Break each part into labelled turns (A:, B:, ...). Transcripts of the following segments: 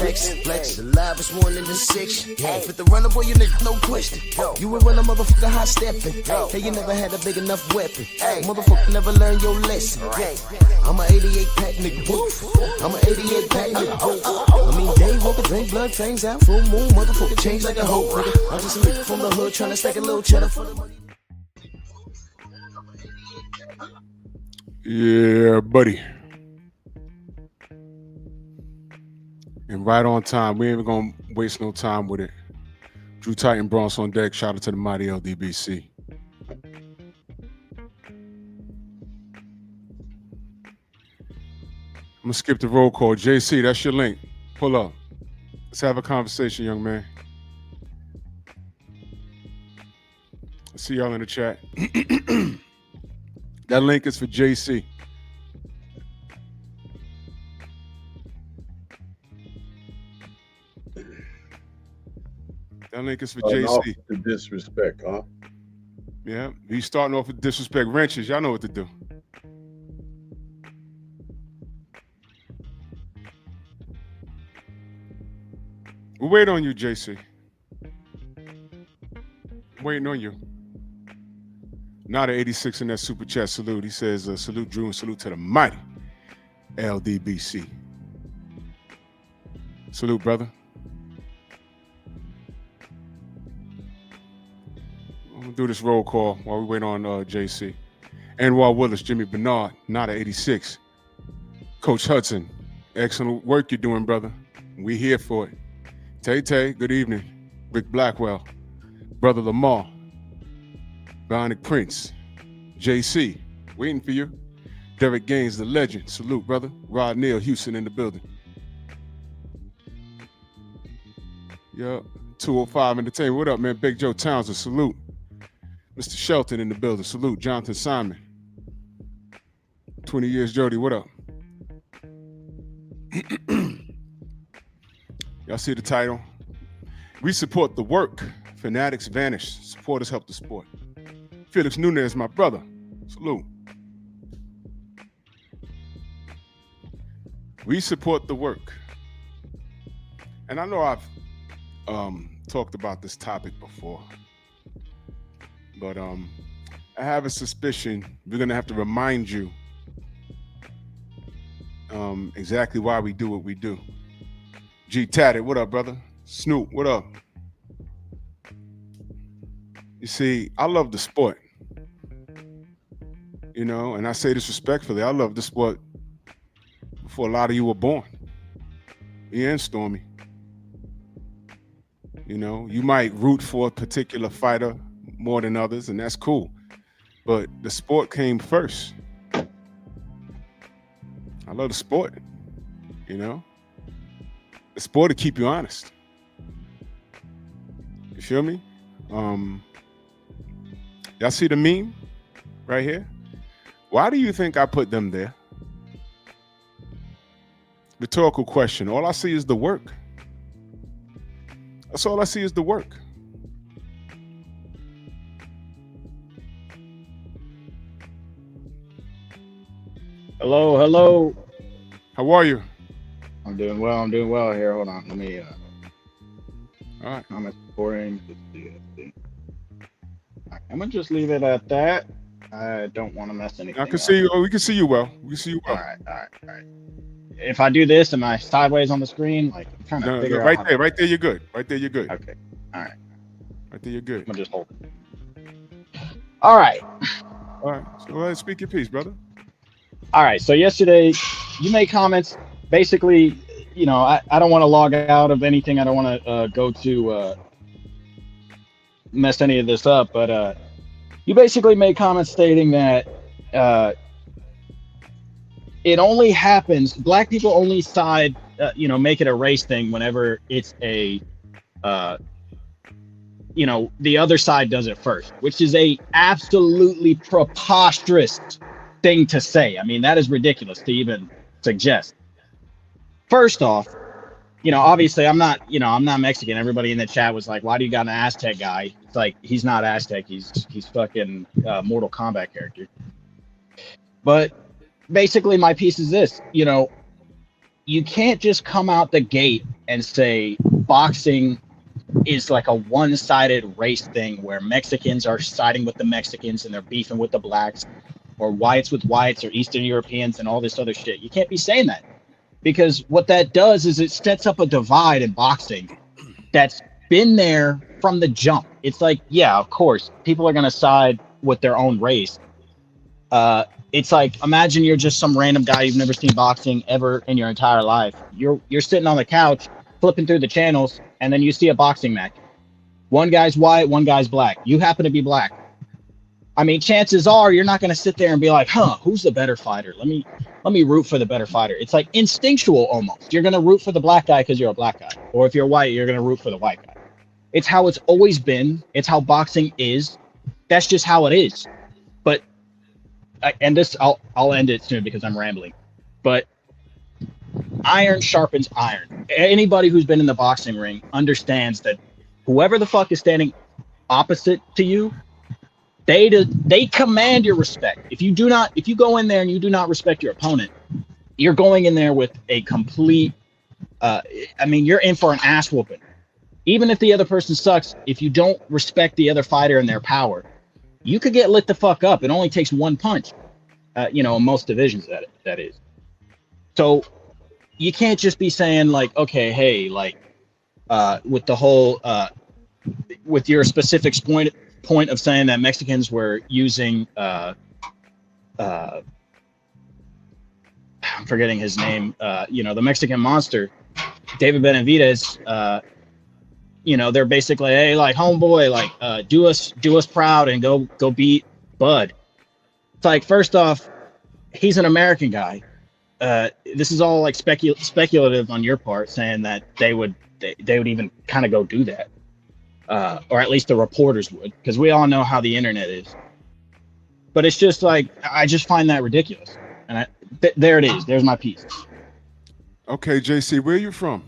A: Texas, flex, the livest one in the section. With the runner boy, you nigga, no question. You would run a motherfucker high stepping. Hey, you never had a big enough weapon. Motherfucker never learned your lesson. I'm a 88 pack nigga, woof. I'm a 88 pack nigga, woof. I mean, day walker, drink blood, fangs out, full moon, motherfucker, change like a hoe, nigga. I'm just a nigga from the hood trying to stack a little cheddar for the money.
B: Yeah, buddy. And right on time. We ain't even gonna waste no time with it. Drew Titan Bronx on deck. Shout out to the mighty LDBC. I'm gonna skip the roll call. JC, that's your link. Pull up. Let's have a conversation, young man. I see y'all in the chat. That link is for JC. That link is for JC.
C: The disrespect, huh?
B: Yeah, he's starting off with disrespect. Wrenches, y'all know what to do. We'll wait on you, JC. Waiting on you. Not an 86 in that super chat salute. He says, salute Drew and salute to the mighty LDBC. Salute, brother. I'm going to do this roll call while we wait on JC. Anwar Willis, Jimmy Bernard, not an 86. Coach Hudson, excellent work you're doing, brother. We here for it. Tay, good evening. Rick Blackwell, Brother Lamar, Bionic Prince, JC, waiting for you. Derek Gaines, the legend. Salute, brother. Rod Neal, Houston in the building. Yup. 205 Entertainment. What up, man? Big Joe Townsend, salute. Mr. Shelton in the building. Salute. Jonathan Simon. 20 years, Jody. What up? Y'all see the title? We support the work. Fanatics VANISH Supporters help the sport. Felix Nunez, my brother. Salute. We support the work. And I know I've talked about this topic before, but I have a suspicion we're going to have to remind you exactly why we do what we do. G Tatted, what up, brother? Snoop, what up? You see, I love the sport, you know, and I say this respectfully. I love the sport before a lot of you were born. Me and Stormy. You know, you might root for a particular fighter more than others, and that's cool. But the sport came first. I love the sport, you know. The sport to keep you honest. You feel me? Y'all see the meme right here? Why do you think I put them there? Rhetorical question. All I see is the work. That's all I see is the work.
D: Hello, hello.
B: How are you?
D: I'm doing well here. Hold on. Let me
B: all right.
D: comment supporting. I'm gonna just leave it at that. I don't want to mess anything
B: I can
D: up.
B: see you. Oh, we can see you well. We can see you well.
D: All right. If I do this, am I sideways on the screen? Like I'm trying to figure out.
B: Right there, you're good. Right there, you're good.
D: Okay. All right.
B: Right there, you're good.
D: I'm gonna just hold it. All right.
B: All right. So go ahead, speak your piece, brother.
D: All right. So yesterday, you made comments. Basically, you know, I don't want to log out of anything. I don't want to go to mess any of this up. But you basically made comments stating that it only happens. Black people only side, make it a race thing whenever it's a, the other side does it first, which is a absolutely preposterous thing to say. I mean, that is ridiculous to even suggest. First off, obviously I'm not Mexican. Everybody in the chat was like, why do you got an Aztec guy? It's like, he's not Aztec. He's fucking Mortal Kombat character. But basically my piece is this, you can't just come out the gate and say boxing is like a one-sided race thing where Mexicans are siding with the Mexicans and they're beefing with the blacks, or whites with whites, or Eastern Europeans and all this other shit. You can't be saying that, because what that does is it sets up a divide in boxing that's been there from the jump. It's like, yeah, of course, people are going to side with their own race. It's like, imagine you're just some random guy, you've never seen boxing ever in your entire life. You're sitting on the couch, flipping through the channels, and then you see a boxing match. One guy's white, one guy's black. You happen to be black. I mean, chances are you're not going to sit there and be like, who's the better fighter? Let me root for the better fighter. It's like instinctual almost. You're going to root for the black guy because you're a black guy. Or if you're white, you're going to root for the white guy. It's how it's always been. It's how boxing is. That's just how it is. But, and this, I'll end it soon because I'm rambling. But iron sharpens iron. Anybody who's been in the boxing ring understands that whoever the fuck is standing opposite to you, they command your respect. If you go in there and you do not respect your opponent, you're going in there with a complete, you're in for an ass whooping. Even if the other person sucks, if you don't respect the other fighter and their power, you could get lit the fuck up. It only takes one punch, in most divisions that is. So you can't just be saying like, okay, hey, like, with the whole, with your specific point of saying that Mexicans were using, I'm forgetting his name, the Mexican monster, David Benavidez, they're basically, hey, like, homeboy, like, do us proud and go beat Bud. It's like, first off, he's an American guy. This is all like speculative on your part, saying that they would even kind of go do that, or at least the reporters would, because we all know how the internet is. But it's just like, I just find that ridiculous. And there it is. There's my piece.
B: Okay, JC, where are you from?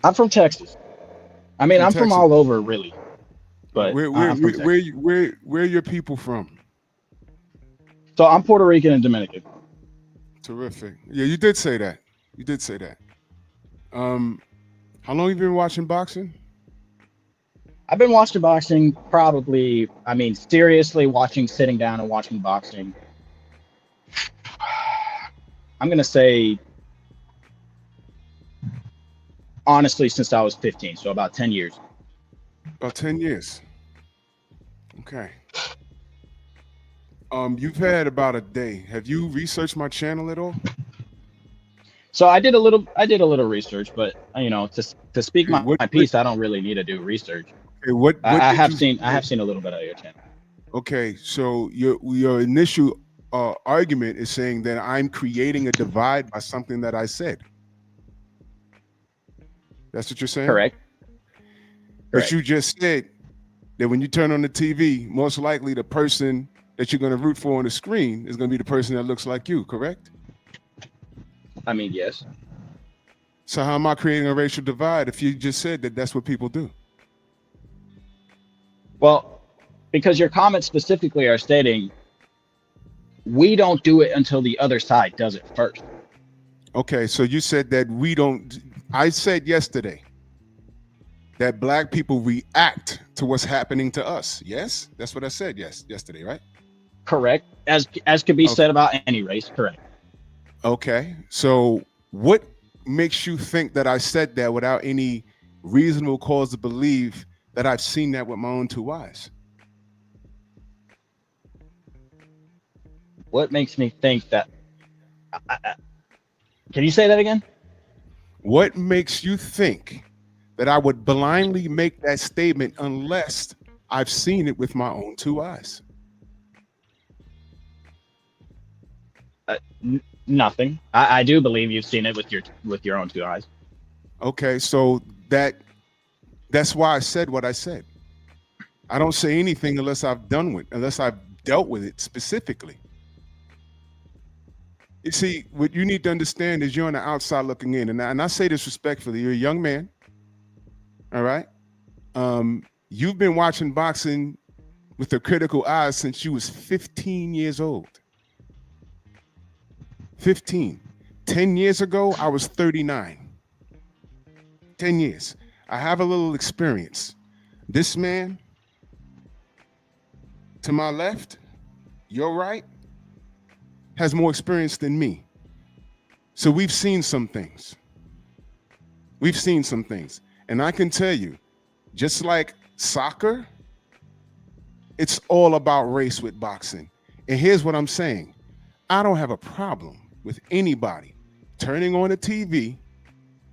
D: I'm from Texas. I mean, I'm from all over, really. But
B: where are your people from?
D: So I'm Puerto Rican and Dominican.
B: Terrific. Yeah, you did say that. How long have you been watching boxing?
D: I've been watching boxing probably, seriously sitting down and watching boxing. I'm going to say, honestly, since I was 15, so about 10 years.
B: About 10 years. Okay. You've had about a day. Have you researched my channel at all?
D: So I did a little research, but to speak my piece, I don't really need to do research.
B: Okay,
D: I have seen a little bit of your channel.
B: Okay, so your initial argument is saying that I'm creating a divide by something that I said. That's what you're saying?
D: Correct.
B: But you just said that when you turn on the TV, most likely the person that you're going to root for on the screen is going to be the person that looks like you, correct?
D: Yes.
B: So how am I creating a racial divide if you just said that that's what people do?
D: Well, because your comments specifically are stating we don't do it until the other side does it first. Okay,
B: so you said that we don't. I said yesterday that black people react to what's happening to us. Yes, that's what I said. Yes, yesterday, right?
D: Correct. As could be said about any race. Correct.
B: Okay, so what makes you think that I said that without any reasonable cause to believe that I've seen that with my own two eyes?
D: What makes me think that? Can you say that again?
B: What makes you think that I would blindly make that statement unless I've seen it with my own two eyes?
D: Nothing. I do believe you've seen it with your own two eyes.
B: Okay, so that's why I said what I said. I don't say anything unless I've dealt with it specifically. You see, what you need to understand is you're on the outside looking in, and I say this respectfully. You're a young man, all right? You've been watching boxing with a critical eye since you was 15 years old. 15. 10 years ago, I was 39. 10 years. I have a little experience. This man to my left, your right, has more experience than me. So we've seen some things. We've seen some things. And I can tell you, just like soccer, it's all about race with boxing. And here's what I'm saying. I don't have a problem with anybody turning on the TV,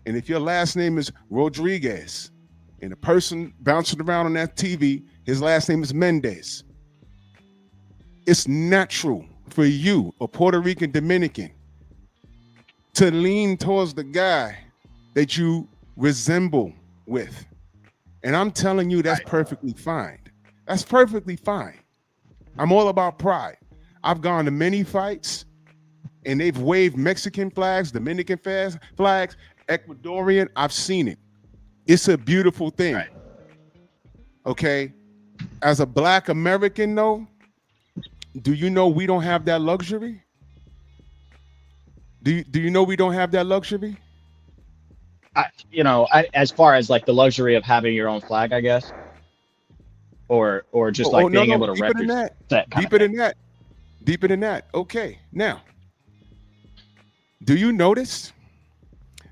B: and if your last name is Rodriguez, and the person bouncing around on that TV, his last name is Mendez, it's natural for you, a Puerto Rican Dominican, to lean towards the guy that you resemble with. And I'm telling you, that's perfectly fine. That's perfectly fine. I'm all about pride. I've gone to many fights, and they've waved Mexican flags, Dominican flags, Ecuadorian. I've seen it. It's a beautiful thing. Right. Okay. As a Black American, though, do you know we don't have that luxury? Do you know we don't have that luxury?
D: As far as like the luxury of having your own flag, I guess, or just being able to represent. Deeper than that. Okay. Now, do you notice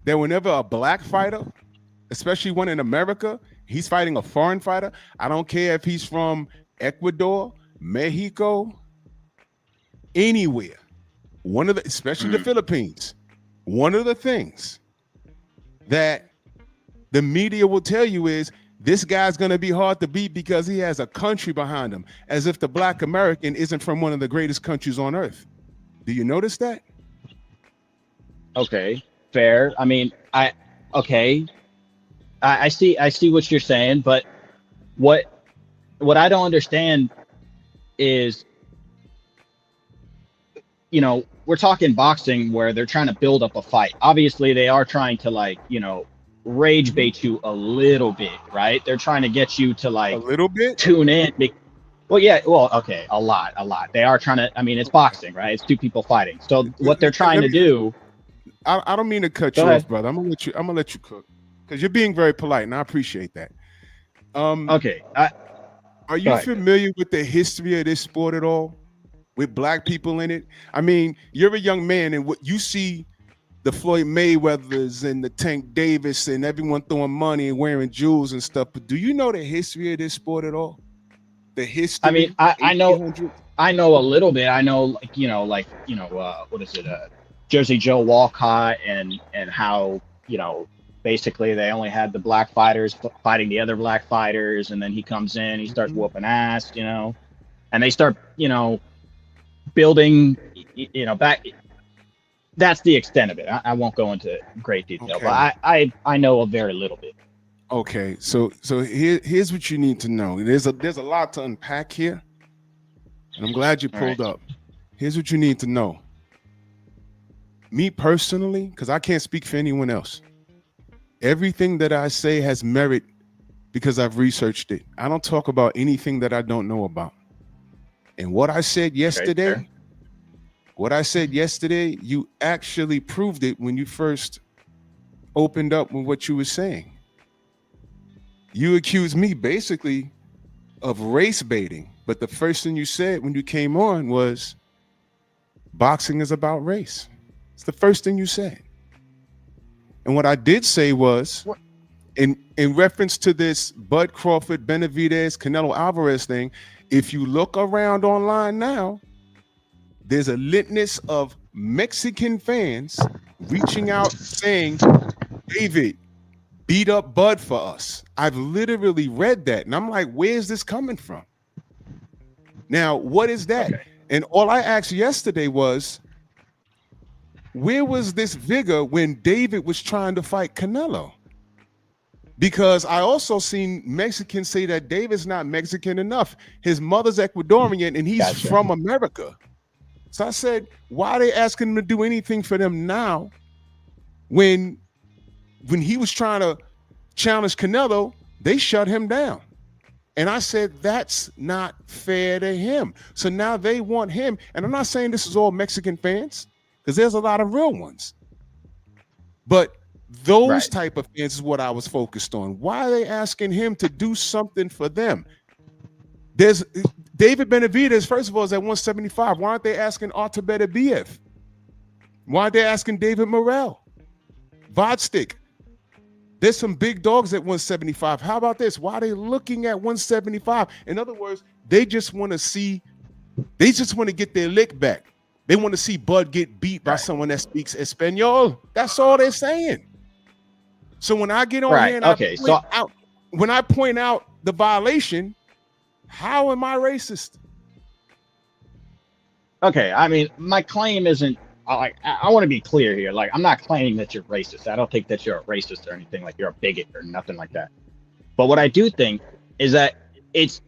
D: that whenever a Black fighter, especially one in America, he's fighting a foreign fighter, I don't care if he's from Ecuador, Mexico, anywhere, especially the Philippines, one of the things that the media will tell you is this guy's going to be hard to beat because he has a country behind him, as if the Black American isn't from one of the greatest countries on earth. Do you notice that? Okay, fair. I mean, I see what you're saying, but what I don't understand is, we're talking boxing where they're trying to build up a fight. Obviously, they are trying to rage bait you a little bit, right? They're trying to get you to a
B: little bit
D: tune in. Okay, a lot. They are trying to. I mean, it's boxing, right? It's two people fighting. So what they're trying to do.
B: I don't mean to cut you off, brother. I'm gonna let you cook because you're being very polite, and I appreciate that.
D: Okay.
B: Are you familiar with the history of this sport at all, with Black people in it? I mean, you're a young man, and what you see the Floyd Mayweathers and the Tank Davis and everyone throwing money and wearing jewels and stuff. But do you know the history of this sport at all? The history.
D: I mean, I know a little bit. I know, what is it? Jersey Joe Walcott and how, basically they only had the Black fighters fighting the other Black fighters. And then he comes in, he starts whooping ass, and they start, building, back. That's the extent of it. I won't go into great detail, but I know a very little bit.
B: Okay. So here's what you need to know. There's a lot to unpack here, and I'm glad you pulled up. Here's what you need to know. Me personally, because I can't speak for anyone else, everything that I say has merit because I've researched it. I don't talk about anything that I don't know about. And what I said yesterday, you actually proved it when you first opened up with what you were saying. You accused me basically of race baiting, but the first thing you said when you came on was boxing is about race. It's the first thing you said. And what I did say was, in reference to this Bud Crawford, Benavidez, Canelo Alvarez thing, if you look around online now, there's a litness of Mexican fans reaching out saying, David, beat up Bud for us. I've literally read that. And I'm like, where's this coming from? Now, what is that? Okay. And all I asked yesterday was, where was this vigor when David was trying to fight Canelo? Because I also seen Mexicans say that David's not Mexican enough. His mother's Ecuadorian and he's from America. So I said, why are they asking him to do anything for them now when he was trying to challenge Canelo, they shut him down. And I said, that's not fair to him. So now they want him. And I'm not saying this is all Mexican fans, because there's a lot of real ones. But Those
D: Right.
B: type of fans is what I was focused on. Why are they asking him to do something for them? There's David Benavidez, first of all, is at 175. Why aren't they asking Artebedebiev? Why aren't they asking David Morrell? Vodstick. There's some big dogs at 175. How about this? Why are they looking at 175? In other words, they just want to get their lick back. They want to see Bud get beat by someone that speaks Espanol. That's all they're saying. So when I get on here and I point out the violation, how am I racist?
D: Okay, I mean, my claim isn't like, I want to be clear here. Like, I'm not claiming that you're racist. I don't think that you're a racist or anything, like you're a bigot or nothing like that. But what I do think is that it's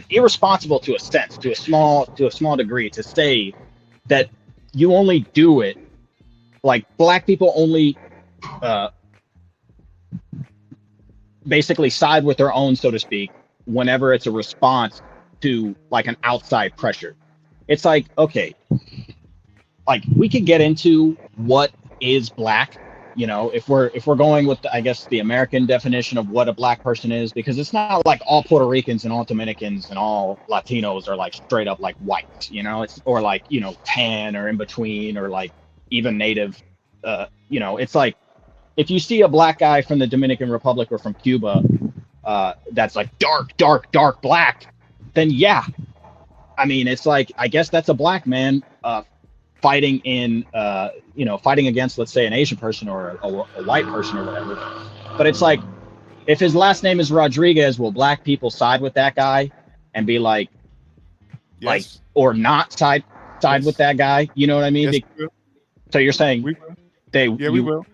D: irresponsible to a sense, to a small degree, to say that you only do it, like black people only basically side with their own, so to speak, whenever it's a response to like an outside pressure. It's like, okay, like we could get into what is black, you know, if we're going with I guess the American definition of what a black person is, because it's not like all Puerto Ricans and all Dominicans and all Latinos are like straight up like white, you know, it's, or like, you know, tan or in between, or like even native, you know, it's like if you see a black guy from the Dominican Republic or from Cuba that's like dark black, then yeah, I mean, it's like, I guess that's a black man fighting in, you know, fighting against, let's say, an Asian person or a white person or whatever. But it's like, if his last name is Rodriguez, will black people side with that guy and be like,
B: Yes.
D: like, or not side with that guy? You know what I mean?
B: Yes, we will.
D: So you're saying
B: We will. We will.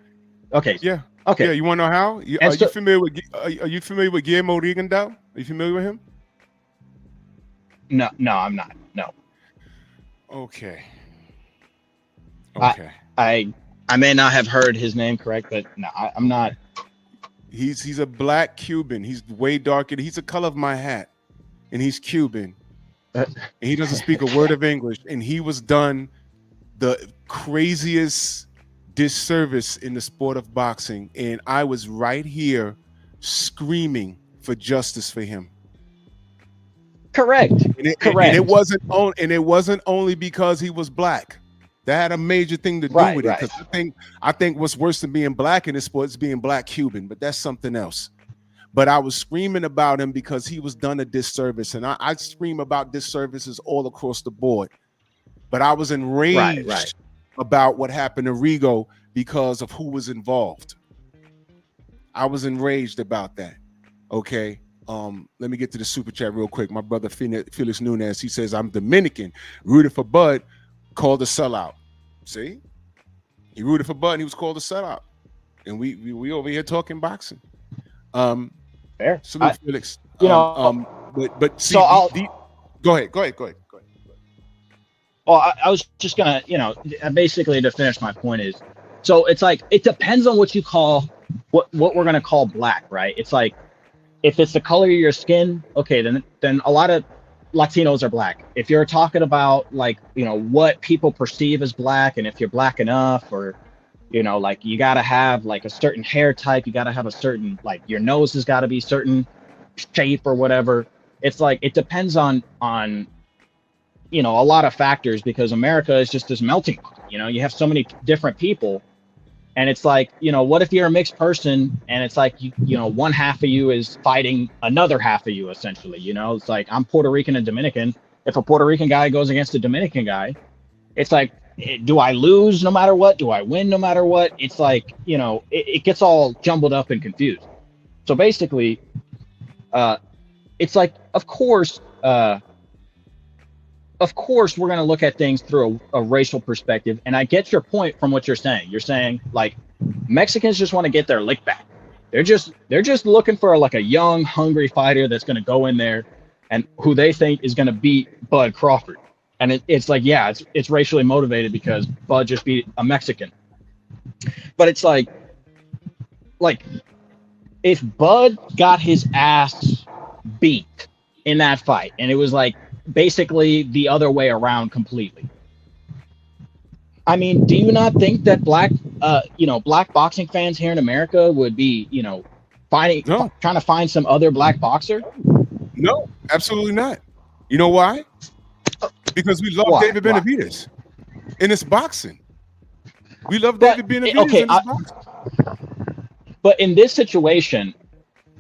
D: Okay.
B: Yeah.
D: Okay.
B: Yeah. You want to know how? Are you familiar with Guillermo Rigondeaux? Are you familiar with him?
D: No, I'm not. No.
B: Okay.
D: I may not have heard his name correct, but no, I'm not.
B: He's a black Cuban. He's way darker. He's the color of my hat, and he's Cuban. And he doesn't speak a word of English. And he was done the craziest disservice in the sport of boxing. And I was right here screaming for justice for him.
D: Correct.
B: And it wasn't only because he was black. That had a major thing to do with it. Because I think what's worse than being black in this sport is being black Cuban, but that's something else. But I was screaming about him because he was done a disservice. And I scream about disservices all across the board. But I was enraged about what happened to Rigo because of who was involved. I was enraged about that. Okay. Let me get to the super chat real quick. My brother Felix Nunez, he says, I'm Dominican, rooted for Bud, called a sellout. See? He rooted for Bud and he was called a sellout. And we over here talking boxing.
D: Fair.
B: Salute, Felix.
D: You know,
B: but see,
D: so
B: go ahead.
D: Well, I was just gonna, you know, basically to finish my point is, so it's like, it depends on what you call, what we're gonna call black, right? It's like, if it's the color of your skin, okay, then a lot of Latinos are black. If you're talking about like, you know, what people perceive as black, and if you're black enough, or, you know, like you gotta have like a certain hair type, you gotta have a certain, like your nose has gotta be certain shape or whatever. It's like, it depends on, you know, a lot of factors, because America is just this melting pot. You know, you have so many different people. And it's like, you know, what if you're a mixed person and it's like, you know, one half of you is fighting another half of you, essentially, you know, it's like, I'm Puerto Rican and Dominican. If a Puerto Rican guy goes against a Dominican guy, it's like, do I lose no matter what? Do I win no matter what? It's like, you know, it gets all jumbled up and confused. So basically, it's like, of course, we're going to look at things through a racial perspective. And I get your point from what you're saying. You're saying like Mexicans just want to get their lick back. They're just looking for like a young, hungry fighter that's going to go in there and who they think is going to beat Bud Crawford. And it's like, yeah, it's racially motivated because Bud just beat a Mexican. But it's like if Bud got his ass beat in that fight, and it was like basically the other way around completely, I mean, do you not think that black boxing fans here in America would be,
B: No,
D: trying to find some other black boxer?
B: no, absolutely not. You know why? Because we love
D: Why?
B: David
D: Why?
B: Benavidez, and it's boxing. We love
D: But
B: David Benavidez,
D: okay,
B: and it's boxing.
D: but in this situation,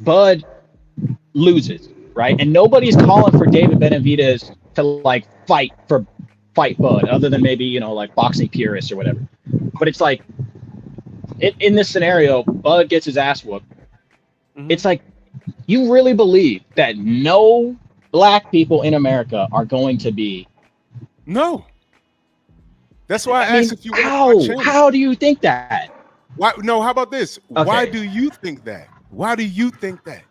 D: Bud loses, right? And nobody's calling for David Benavidez to like fight Bud, other than maybe like boxing purists or whatever. But it's like in this scenario, Bud gets his ass whooped. It's like, you really believe that no black people in America are going to be?
B: No. That's why I asked if you watch my channel.
D: How do you think that?
B: Why? No, how about this? Why
D: Okay.
B: do you think that? Why do you think that?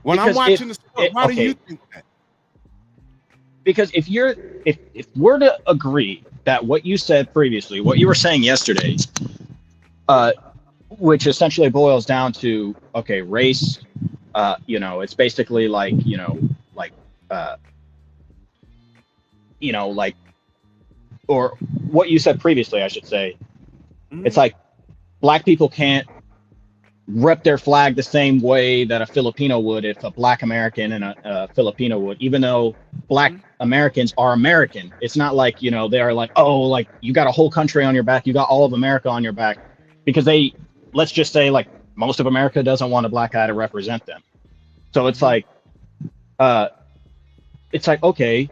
B: When
D: Because
B: I'm watching the sport, why do you think that?
D: Because if we're to agree that what you said previously, what you were saying yesterday, which essentially boils down to, okay, race, it's basically like, or what you said previously, I should say, it's like black people can't rep their flag the same way that a Filipino would if a black American and a Filipino would, even though black Americans are American. It's not like, they're like, oh, like you got a whole country on your back, you got all of America on your back, because let's just say like most of America doesn't want a black guy to represent them. So it's like, okay,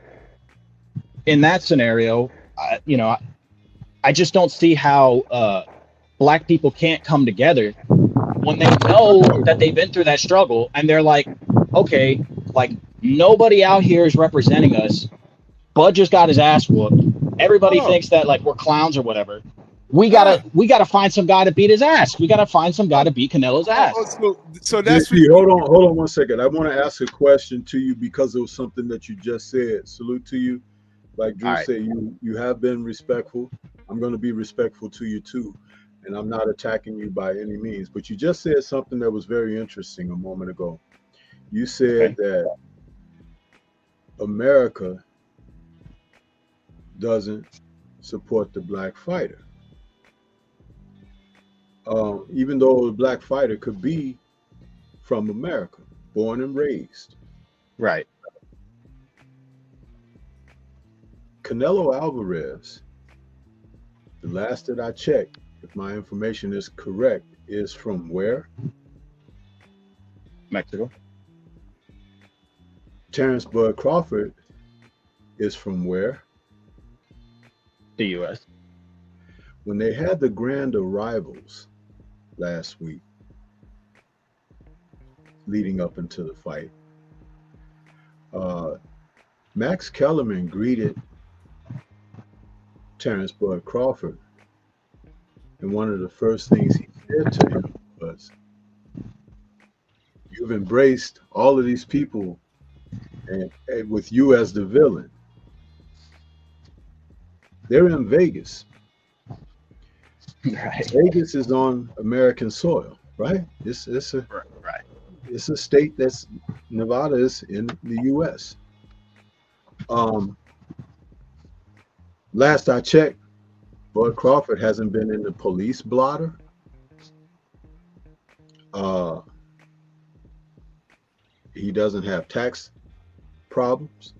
D: in that scenario, I just don't see how black people can't come together when they know that they've been through that struggle, and they're like, okay, like nobody out here is representing us. Bud just got his ass whooped. Everybody thinks that like we're clowns or whatever. We gotta find some guy to beat his ass. We gotta find some guy to beat Canelo's ass.
B: So that's
C: hold on 1 second. I want to ask a question to you because it was something that you just said. Salute to you. Like Drew said, you have been respectful. I'm going to be respectful to you too. And I'm not attacking you by any means, but you just said something that was very interesting a moment ago. You said that America doesn't support the black fighter. Even though the black fighter could be from America, born and raised.
D: Right.
C: Canelo Alvarez, the last that I checked, if my information is correct, is from where?
D: Mexico.
C: Terrence Bud Crawford is from where?
D: The U.S.
C: When they had the grand arrivals last week, leading up into the fight, Max Kellerman greeted Terrence Bud Crawford, and one of the first things he said to him was, "You've embraced all of these people, and with you as the villain. They're in Vegas.
D: Right.
C: Vegas is on American soil, right? It's a state that's Nevada is in the U.S. Last I checked, Bud Crawford hasn't been in the police blotter. He doesn't have tax problems.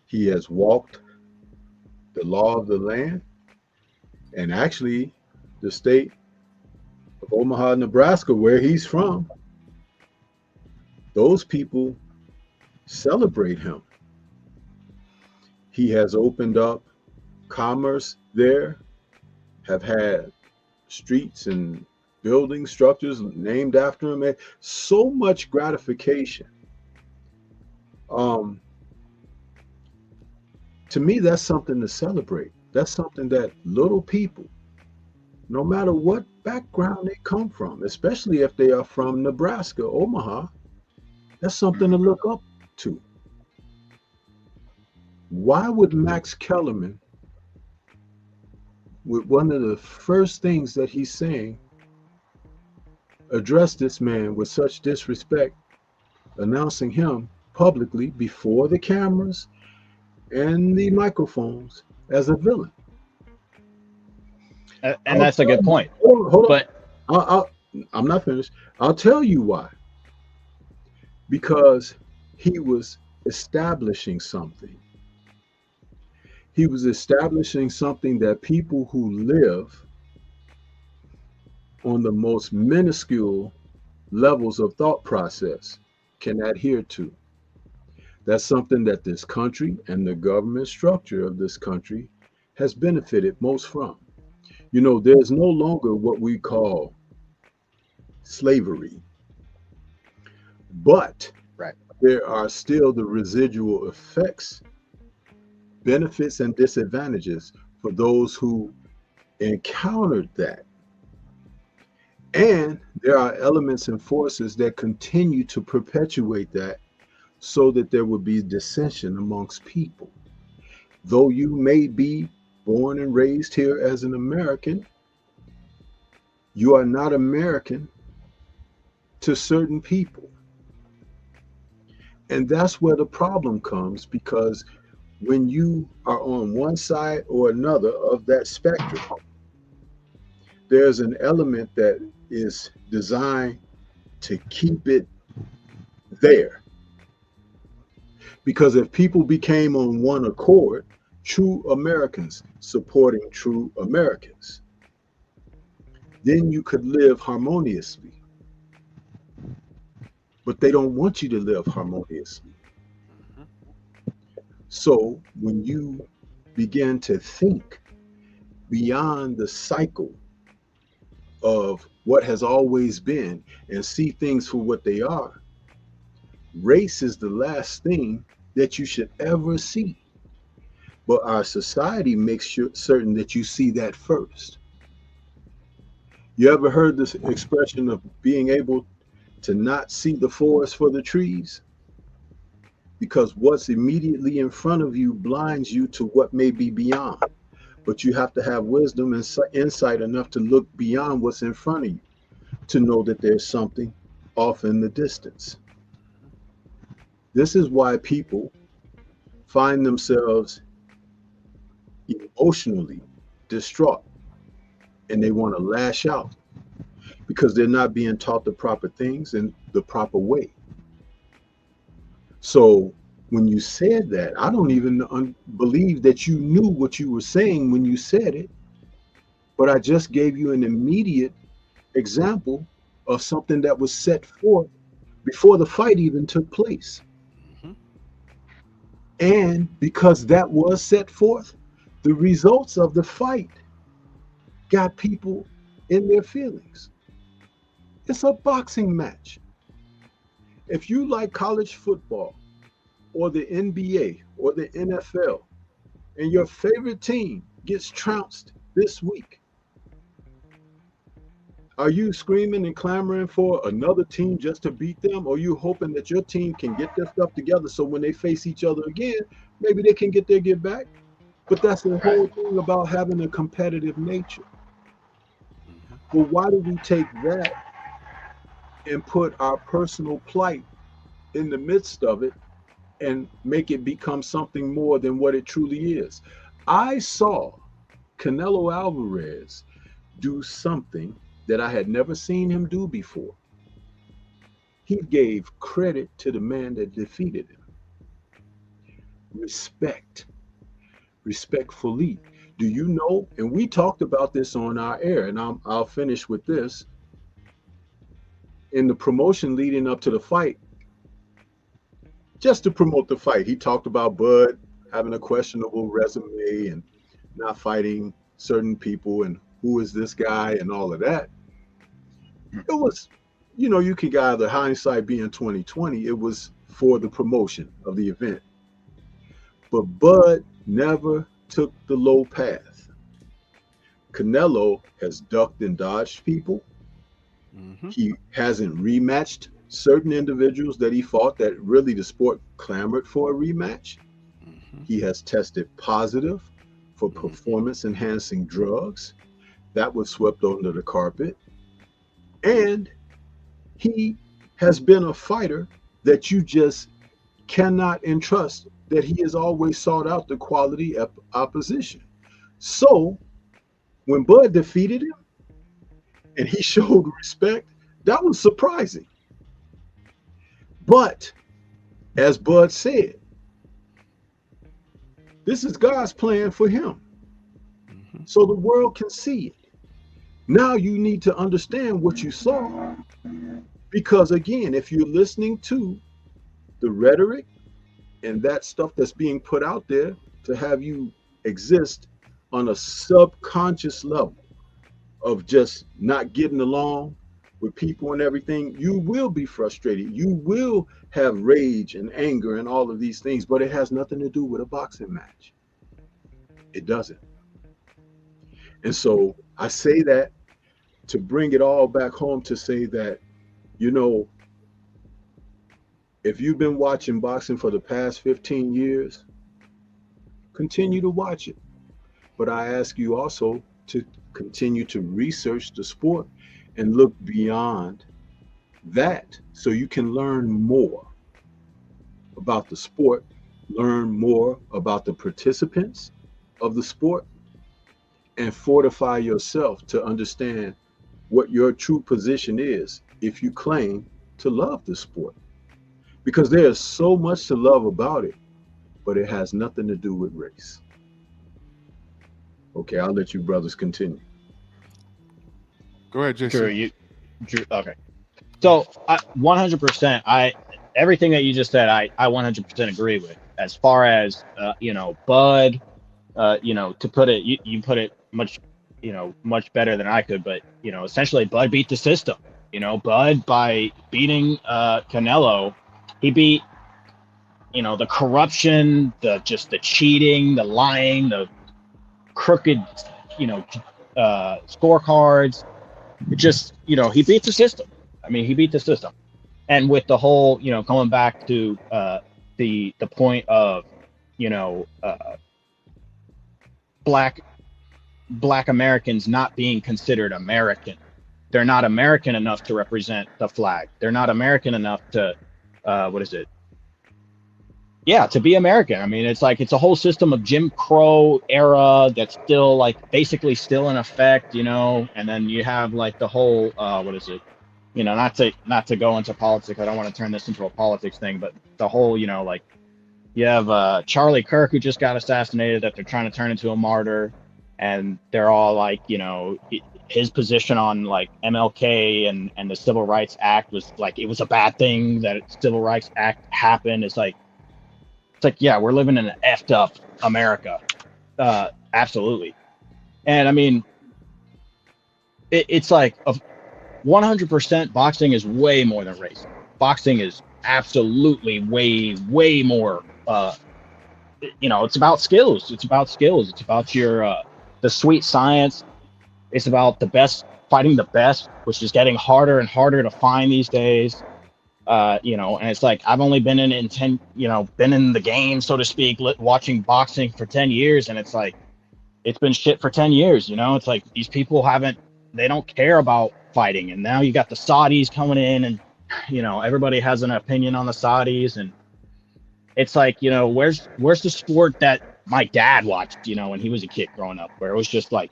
C: He has walked the law of the land, and actually the state of Omaha, Nebraska, where he's from, those people celebrate him. He has opened up commerce there, have had streets and building structures named after him, and so much gratification. To me, that's something to celebrate. That's something that little people, no matter what background they come from, especially if they are from Nebraska, Omaha, that's something to look up to. Why would Max Kellerman, with one of the first things that he's saying, address this man with such disrespect, announcing him publicly before the cameras and the microphones as a villain.
D: And that's a good point.
C: Hold on.
D: But
C: I'm not finished. I'll tell you why. Because he was establishing something. He was establishing something that people who live on the most minuscule levels of thought process can adhere to. That's something that this country and the government structure of this country has benefited most from. You know, there's no longer what we call slavery, but
D: right.
C: there are still the residual effects, benefits, and disadvantages for those who encountered that. And there are elements and forces that continue to perpetuate that so that there would be dissension amongst people. Though you may be born and raised here as an American, you are not American to certain people. And that's where the problem comes, because when you are on one side or another of that spectrum, there's an element that is designed to keep it there. Because if people became on one accord, true Americans supporting true Americans, then you could live harmoniously. But they don't want you to live harmoniously. So when you begin to think beyond the cycle of what has always been and see things for what they are, race is the last thing that you should ever see. But our society makes certain that you see that first. You ever heard this expression of being able to not see the forest for the trees? Because what's immediately in front of you blinds you to what may be beyond. But you have to have wisdom and insight enough to look beyond what's in front of you to know that there's something off in the distance. This is why people find themselves emotionally distraught and they want to lash out because they're not being taught the proper things in the proper way. So when you said that, I don't even believe that you knew what you were saying when you said it, but I just gave you an immediate example of something that was set forth before the fight even took place. And because that was set forth, the results of the fight got people in their feelings. It's a boxing match. If you like college football or the NBA or the NFL and your favorite team gets trounced this week, are you screaming and clamoring for another team just to beat them? Or are you hoping that your team can get their stuff together so when they face each other again, maybe they can get their get back? But that's the whole thing about having a competitive nature. But why do we take that and put our personal plight in the midst of it and make it become something more than what it truly is? I saw Canelo Alvarez do something that I had never seen him do before. He gave credit to the man that defeated him. Respectfully. Do you know, and we talked about this on our air, and I'll finish with this. In the promotion leading up to the fight, just to promote the fight, he talked about Bud having a questionable resume and not fighting certain people and who is this guy and all of that. It was, you know, you could either hindsight being 2020, it was for the promotion of the event. But Bud never took the low path. Canelo has ducked and dodged people. He hasn't rematched certain individuals that he fought that really the sport clamored for a rematch. He has tested positive for performance enhancing drugs. That was swept under the carpet. And he has been a fighter that you just cannot entrust that he has always sought out the quality opposition. So when Bud defeated him and he showed respect, that was surprising. But as Bud said, this is God's plan for him. So the world can see it. Now you need to understand what you saw. Because again, if you're listening to the rhetoric and that stuff that's being put out there to have you exist on a subconscious level of just not getting along with people and everything, you will be frustrated. You will have rage and anger and all of these things, but it has nothing to do with a boxing match. It doesn't. And so I say that to bring it all back home to say that, you know, if you've been watching boxing for the past 15 years, continue to watch it. But I ask you also to continue to research the sport and look beyond that so you can learn more about the sport, learn more about the participants of the sport, and fortify yourself to understand what your true position is if you claim to love the sport. Because there is so much to love about it, but it has nothing to do with race. Okay, I'll let you brothers continue.
B: Go ahead, Jason.
D: Drew, okay. So 100%, everything that you just said, I 100% agree with. As far as, Bud, to put it, you put it much better than I could, but, essentially Bud beat the system. Bud, by beating Canelo, he beat, the corruption, the cheating, the lying, the crooked, scorecards. He beat the system. I mean, he beat the system. And with the whole, going back to the point of, black Americans not being considered American. They're not American enough to represent the flag. They're not American enough to, to be American. I mean, it's a whole system of Jim Crow era that's still basically still in effect, and then you have the whole, not to go into politics. I don't want to turn this into a politics thing, but the whole, you have Charlie Kirk, who just got assassinated, that they're trying to turn into a martyr. And they're all his position on MLK and the Civil Rights Act was it was a bad thing that the Civil Rights Act happened. It's yeah, we're living in an effed up America. Absolutely. And I mean, it's 100% boxing is way more than race. Boxing is absolutely way more, it's about skills. It's about your, the sweet science. It's about the best, fighting the best, which is getting harder and harder to find these days. And it's I've only been in the game, so to speak, watching boxing for 10 years. And it's it's been shit for 10 years. It's these people they don't care about fighting. And now you got the Saudis coming in and, everybody has an opinion on the Saudis. And it's where's the sport that my dad watched, when he was a kid growing up, where it was just the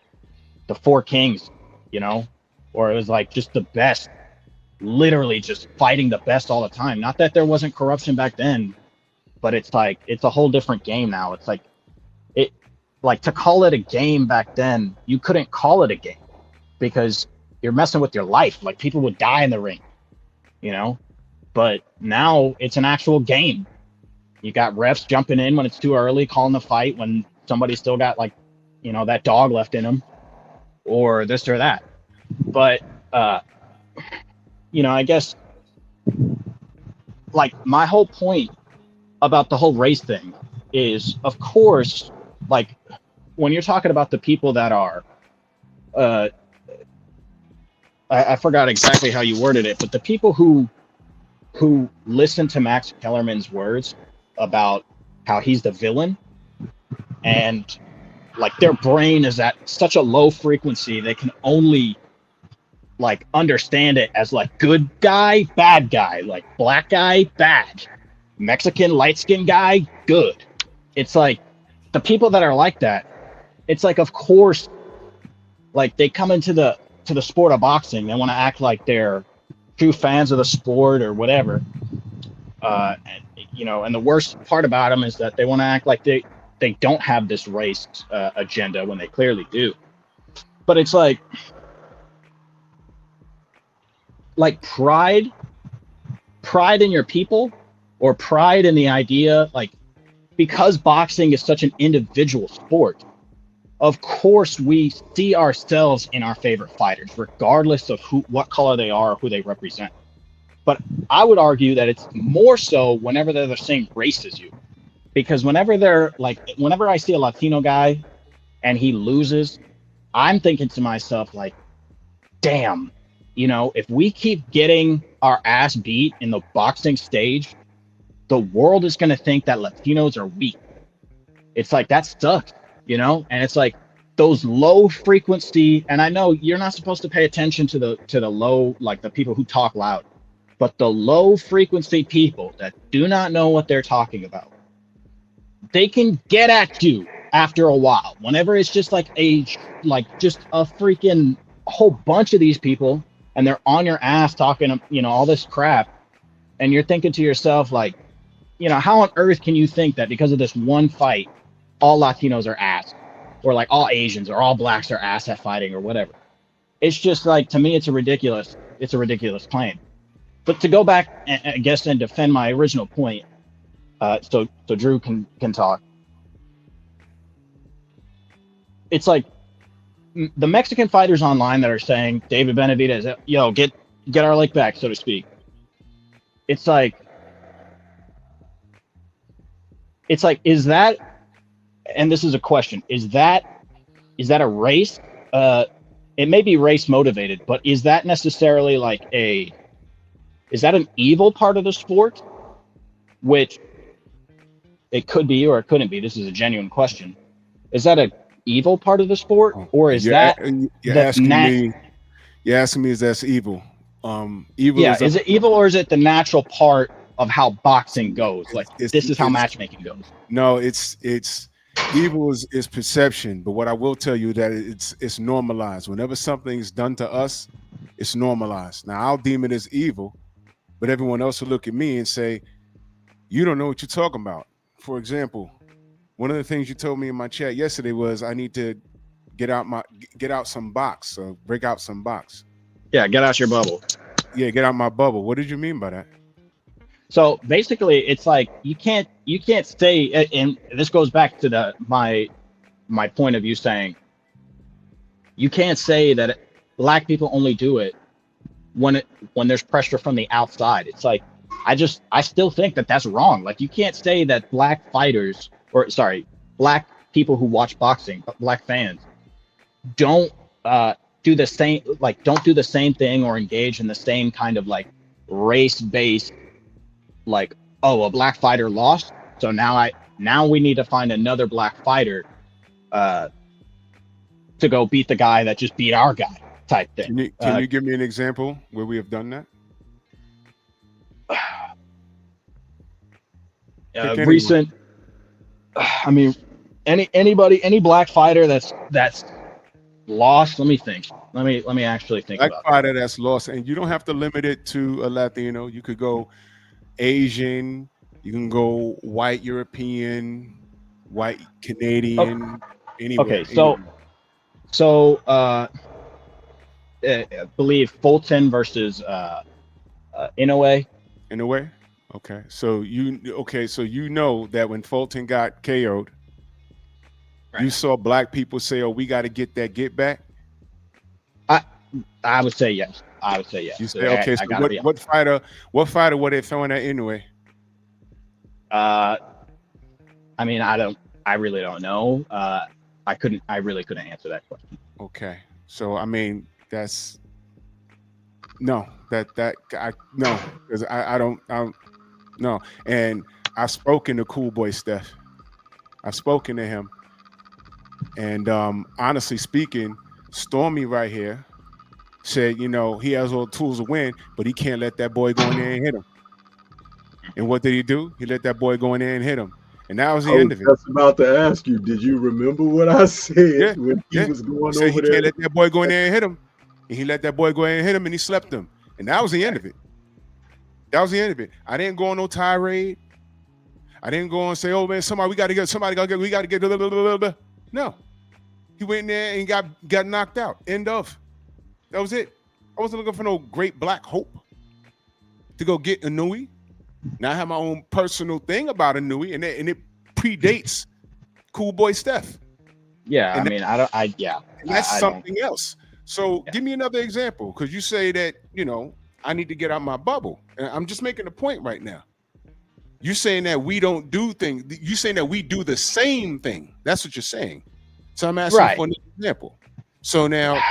D: Four Kings, or it was just the best, literally just fighting the best all the time. Not that there wasn't corruption back then, but it's it's a whole different game now. It's to call it a game back then, you couldn't call it a game because you're messing with your life. People would die in the ring, but now it's an actual game. You got refs jumping in when it's too early, calling the fight when somebody's still got that dog left in them, or this or that. But I guess my whole point about the whole race thing is, of course, when you're talking about the people that are, I forgot exactly how you worded it, but the people who listen to Max Kellerman's words about how he's the villain, and their brain is at such a low frequency, they can only understand it as good guy, bad guy, black guy, bad, Mexican light-skinned guy, good. it's like the people that are like that, it's like, of course, like they come into the sport of boxing, they want to act like they're true fans of the sport or whatever. And, you know, and the worst part about them is that they want to act like they don't have this race agenda when they clearly do. But it's like pride in your people, or pride in the idea, like, because boxing is such an individual sport, of course we see ourselves in our favorite fighters, regardless of what color they are or who they represent. But I would argue that it's more so whenever they're the same race as you, because whenever I see a Latino guy and he loses, I'm thinking to myself, like, damn, you know, if we keep getting our ass beat in the boxing stage, the world is going to think that Latinos are weak. It's like, that sucks, you know? And it's like those low frequency, and I know you're not supposed to pay attention to the low, like the people who talk loud, but the low frequency people that do not know what they're talking about, they can get at you after a while. Whenever it's just just a freaking whole bunch of these people, and they're on your ass talking, you know, all this crap, and you're thinking to yourself, like, you know, how on earth can you think that because of this one fight, all Latinos are ass, or like all Asians or all blacks are ass at fighting or whatever? It's just like, to me, it's a ridiculous claim. But to go back, I guess, and defend my original point, so Drew can talk. It's like the Mexican fighters online that are saying David Benavidez, yo, get our lick back, so to speak. It's like, is that, and this is a question, is that a race? It may be race motivated, but is that necessarily like is that an evil part of the sport? Which it could be, or it couldn't be. This is a genuine question. Is that an evil part of the sport, or is
B: you're asking me is that's evil? Evil.
D: Yeah, is it evil, or is it the natural part of how boxing goes? Like, this is how matchmaking goes.
B: No, it's evil is perception. But what I will tell you that it's normalized. Whenever something's done to us, it's normalized. Now I'll deem it as evil, but everyone else will look at me and say, you don't know what you're talking about. For example, one of the things you told me in my chat yesterday was I need to get out some box, so break out some box.
D: Yeah, get out your bubble.
B: Yeah, get out my bubble. What did you mean by that?
D: So basically, it's like you can't say, and this goes back to my point of view, saying you can't say that black people only do it when there's pressure from the outside. It's like, I still think that that's wrong. Like, you can't say that black fighters, or sorry, black people who watch boxing, black fans, don't do the same thing or engage in the same kind of like race-based, like, oh, a black fighter lost, so now we need to find another black fighter to go beat the guy that just beat our guy, type thing.
B: Can you give me an example where we have done that?
D: Recent, I mean, any black fighter that's lost. Let me think. Let me actually think
B: black
D: about
B: fighter that's lost, and you don't have to limit it to a Latino. You could go Asian, you can go white European, white Canadian, anywhere.
D: Okay, so I believe Fulton versus Inoue.
B: Inoue? Okay. So you know that when Fulton got KO'd, right, you saw black people say, "Oh, we got to get that get back."
D: I would say yes. You
B: say, okay. So what fighter were they throwing at Inoue?
D: I mean, I really don't know. I really couldn't answer that question.
B: Okay. So I mean, because I don't know. And I've spoken to Cool Boy Steph. I've spoken to him, and honestly speaking, Stormy right here said, you know, he has all the tools to win, but he can't let that boy go in there and hit him. And what did he do? He let that boy go in there and hit him. And that was the
C: I
B: end
C: was
B: of it.
C: just about to ask you, did you remember what I said when he was going
B: He said
C: over
B: he
C: there?
B: can't let that boy go in there and hit him. And he let that boy go in and hit him, and he slept him. And that was the end of it. That was the end of it. I didn't go on no tirade. I didn't go and say, "Oh man, we got to get blah, blah, blah, blah." No, he went in there and got knocked out. End of. That was it. I wasn't looking for no great black hope to go get Inui. Now I have my own personal thing about Inui, and it predates Cool Boy Steph.
D: Yeah,
B: And that's
D: I
B: something else. So give me another example, because you say that I need to get out my bubble, and I'm just making a point right now. You're saying that we don't do things. You're saying that we do the same thing. That's what you're saying. So I'm asking for an example. So now,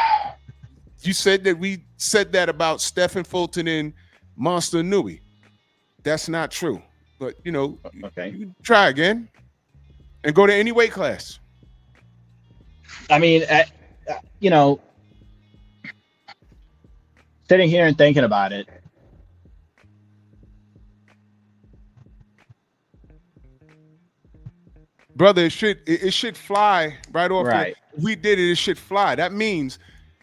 B: you said that we said that about Stephen Fulton and Monster Nui. That's not true. But,
D: okay.
B: You can try again and go to any weight class.
D: I mean, sitting here and thinking about it,
B: brother, it should fly right off.
D: Right.
B: We did it should fly. That means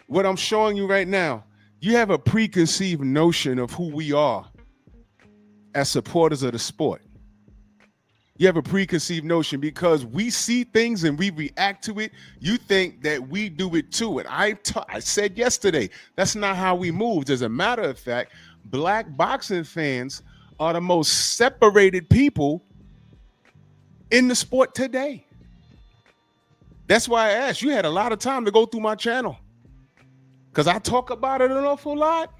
B: what I'm showing you right now, you have a preconceived notion of who we are as supporters of the sport. You have a preconceived notion because we see things and we react to it. You think that we do it too. And I said yesterday, that's not how we moved. As a matter of fact, black boxing fans are the most separated people in the sport today. That's why I asked. You had a lot of time to go through my channel because I talk about it an awful lot.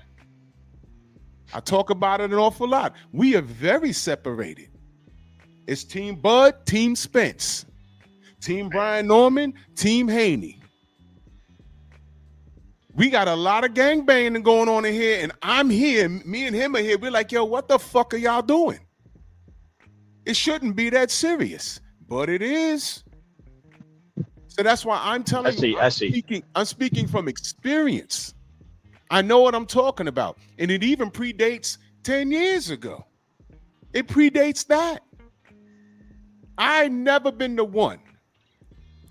B: We are very separated. It's Team Bud, Team Spence, Team Brian Norman, Team Haney. We got a lot of gangbanging going on in here, and I'm here. Me and him are here. We're like, yo, what the fuck are y'all doing? It shouldn't be that serious, but it is. So that's why I'm telling you, I'm speaking from experience. I know what I'm talking about. And it even predates 10 years ago. It predates that. I never been the one,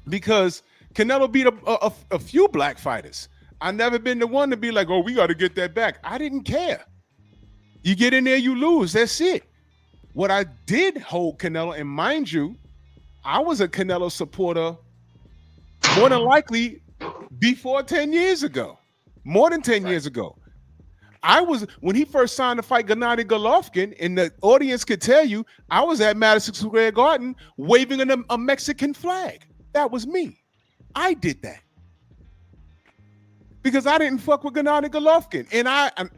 B: because Canelo beat a few black fighters. I never been the one to be like, oh, we got to get that back. I didn't care. You get in there, you lose. That's it. What I did hold Canelo, and mind you, I was a Canelo supporter more than likely before 10 years ago, more than 10 years ago. I was, when he first signed to fight Gennady Golovkin, and the audience could tell you, I was at Madison Square Garden waving a Mexican flag. That was me. I did that because I didn't fuck with Gennady Golovkin, and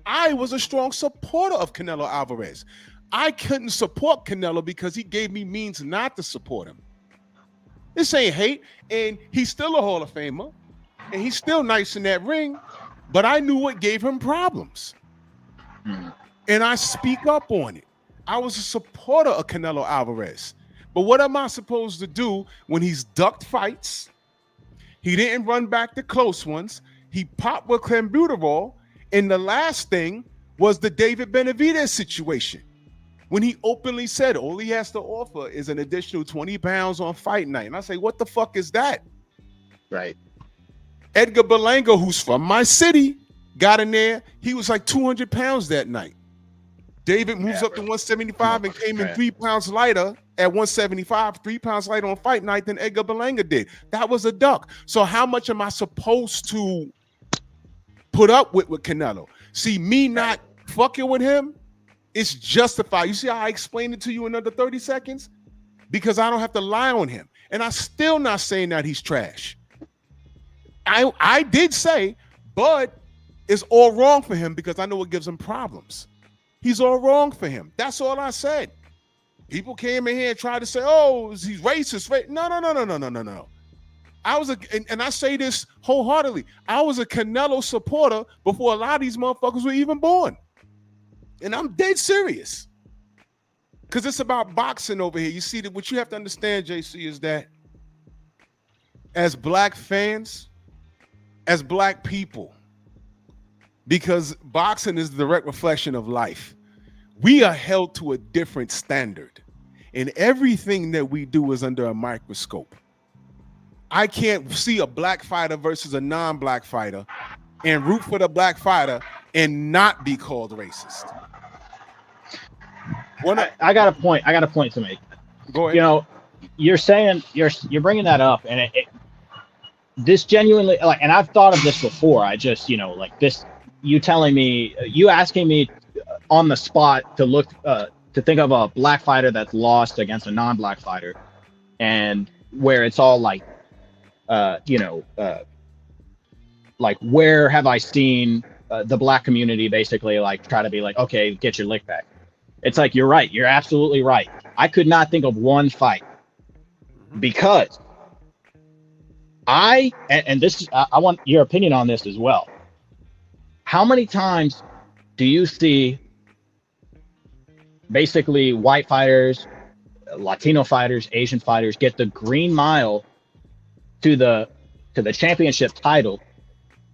B: I was a strong supporter of Canelo Alvarez. I couldn't support Canelo because he gave me means not to support him. This ain't hate, and he's still a Hall of Famer, and he's still nice in that ring, but I knew what gave him problems. And I speak up on it. I was a supporter of Canelo Alvarez. But what am I supposed to do when he's ducked fights? He didn't run back the close ones. He popped with clenbuterol, and the last thing was the David Benavidez situation, when he openly said all he has to offer is an additional 20 pounds on fight night. And I say, what the fuck is that?
D: Right.
B: Edgar Berlanga, who's from my city, got in there. He was like 200 pounds that night. David moves up to 175 and came in 3 pounds lighter at 175, 3 pounds lighter on fight night than Edgar Berlanga did. That was a duck. So how much am I supposed to put up with Canelo? See, me not fucking with him, it's justified. You see how I explained it to you in under 30 seconds? Because I don't have to lie on him. And I'm still not saying that he's trash. I did say, Bud is all wrong for him because I know it gives him problems. He's all wrong for him. That's all I said. People came in here and tried to say, oh, he's racist. No. I was and I say this wholeheartedly, I was a Canelo supporter before a lot of these motherfuckers were even born. And I'm dead serious. Because it's about boxing over here. You see, that what you have to understand, JC, is that as black fans, as black people, because boxing is the direct reflection of life, we are held to a different standard. and everything that we do is under a microscope. I can't see a black fighter versus a non-black fighter and root for the black fighter and not be called racist.
D: I got a point. I got a point to make.
B: Go ahead.
D: You know, you're saying you're bringing that up, and this genuinely, like, and I've thought of this before. I just, you know, like this, you telling me, you asking me on the spot to look, to think of a black fighter that's lost against a non-black fighter, and where it's all like, you know, like, where have I seen the black community basically like try to be like, okay, get your lick back. It's like, you're right. You're absolutely right. I could not think of one fight because and this is, I want your opinion on this as well. How many times do you see basically white fighters, Latino fighters, Asian fighters get the green mile to the championship title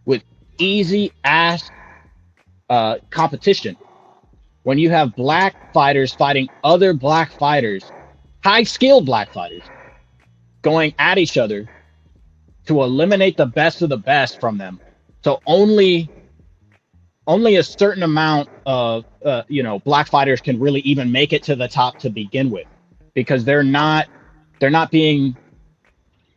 D: with easy ass competition, when you have black fighters fighting other black fighters, high skilled black fighters, going at each other to eliminate the best of the best from them? So only a certain amount of you know, black fighters can really even make it to the top to begin with, because they're not being,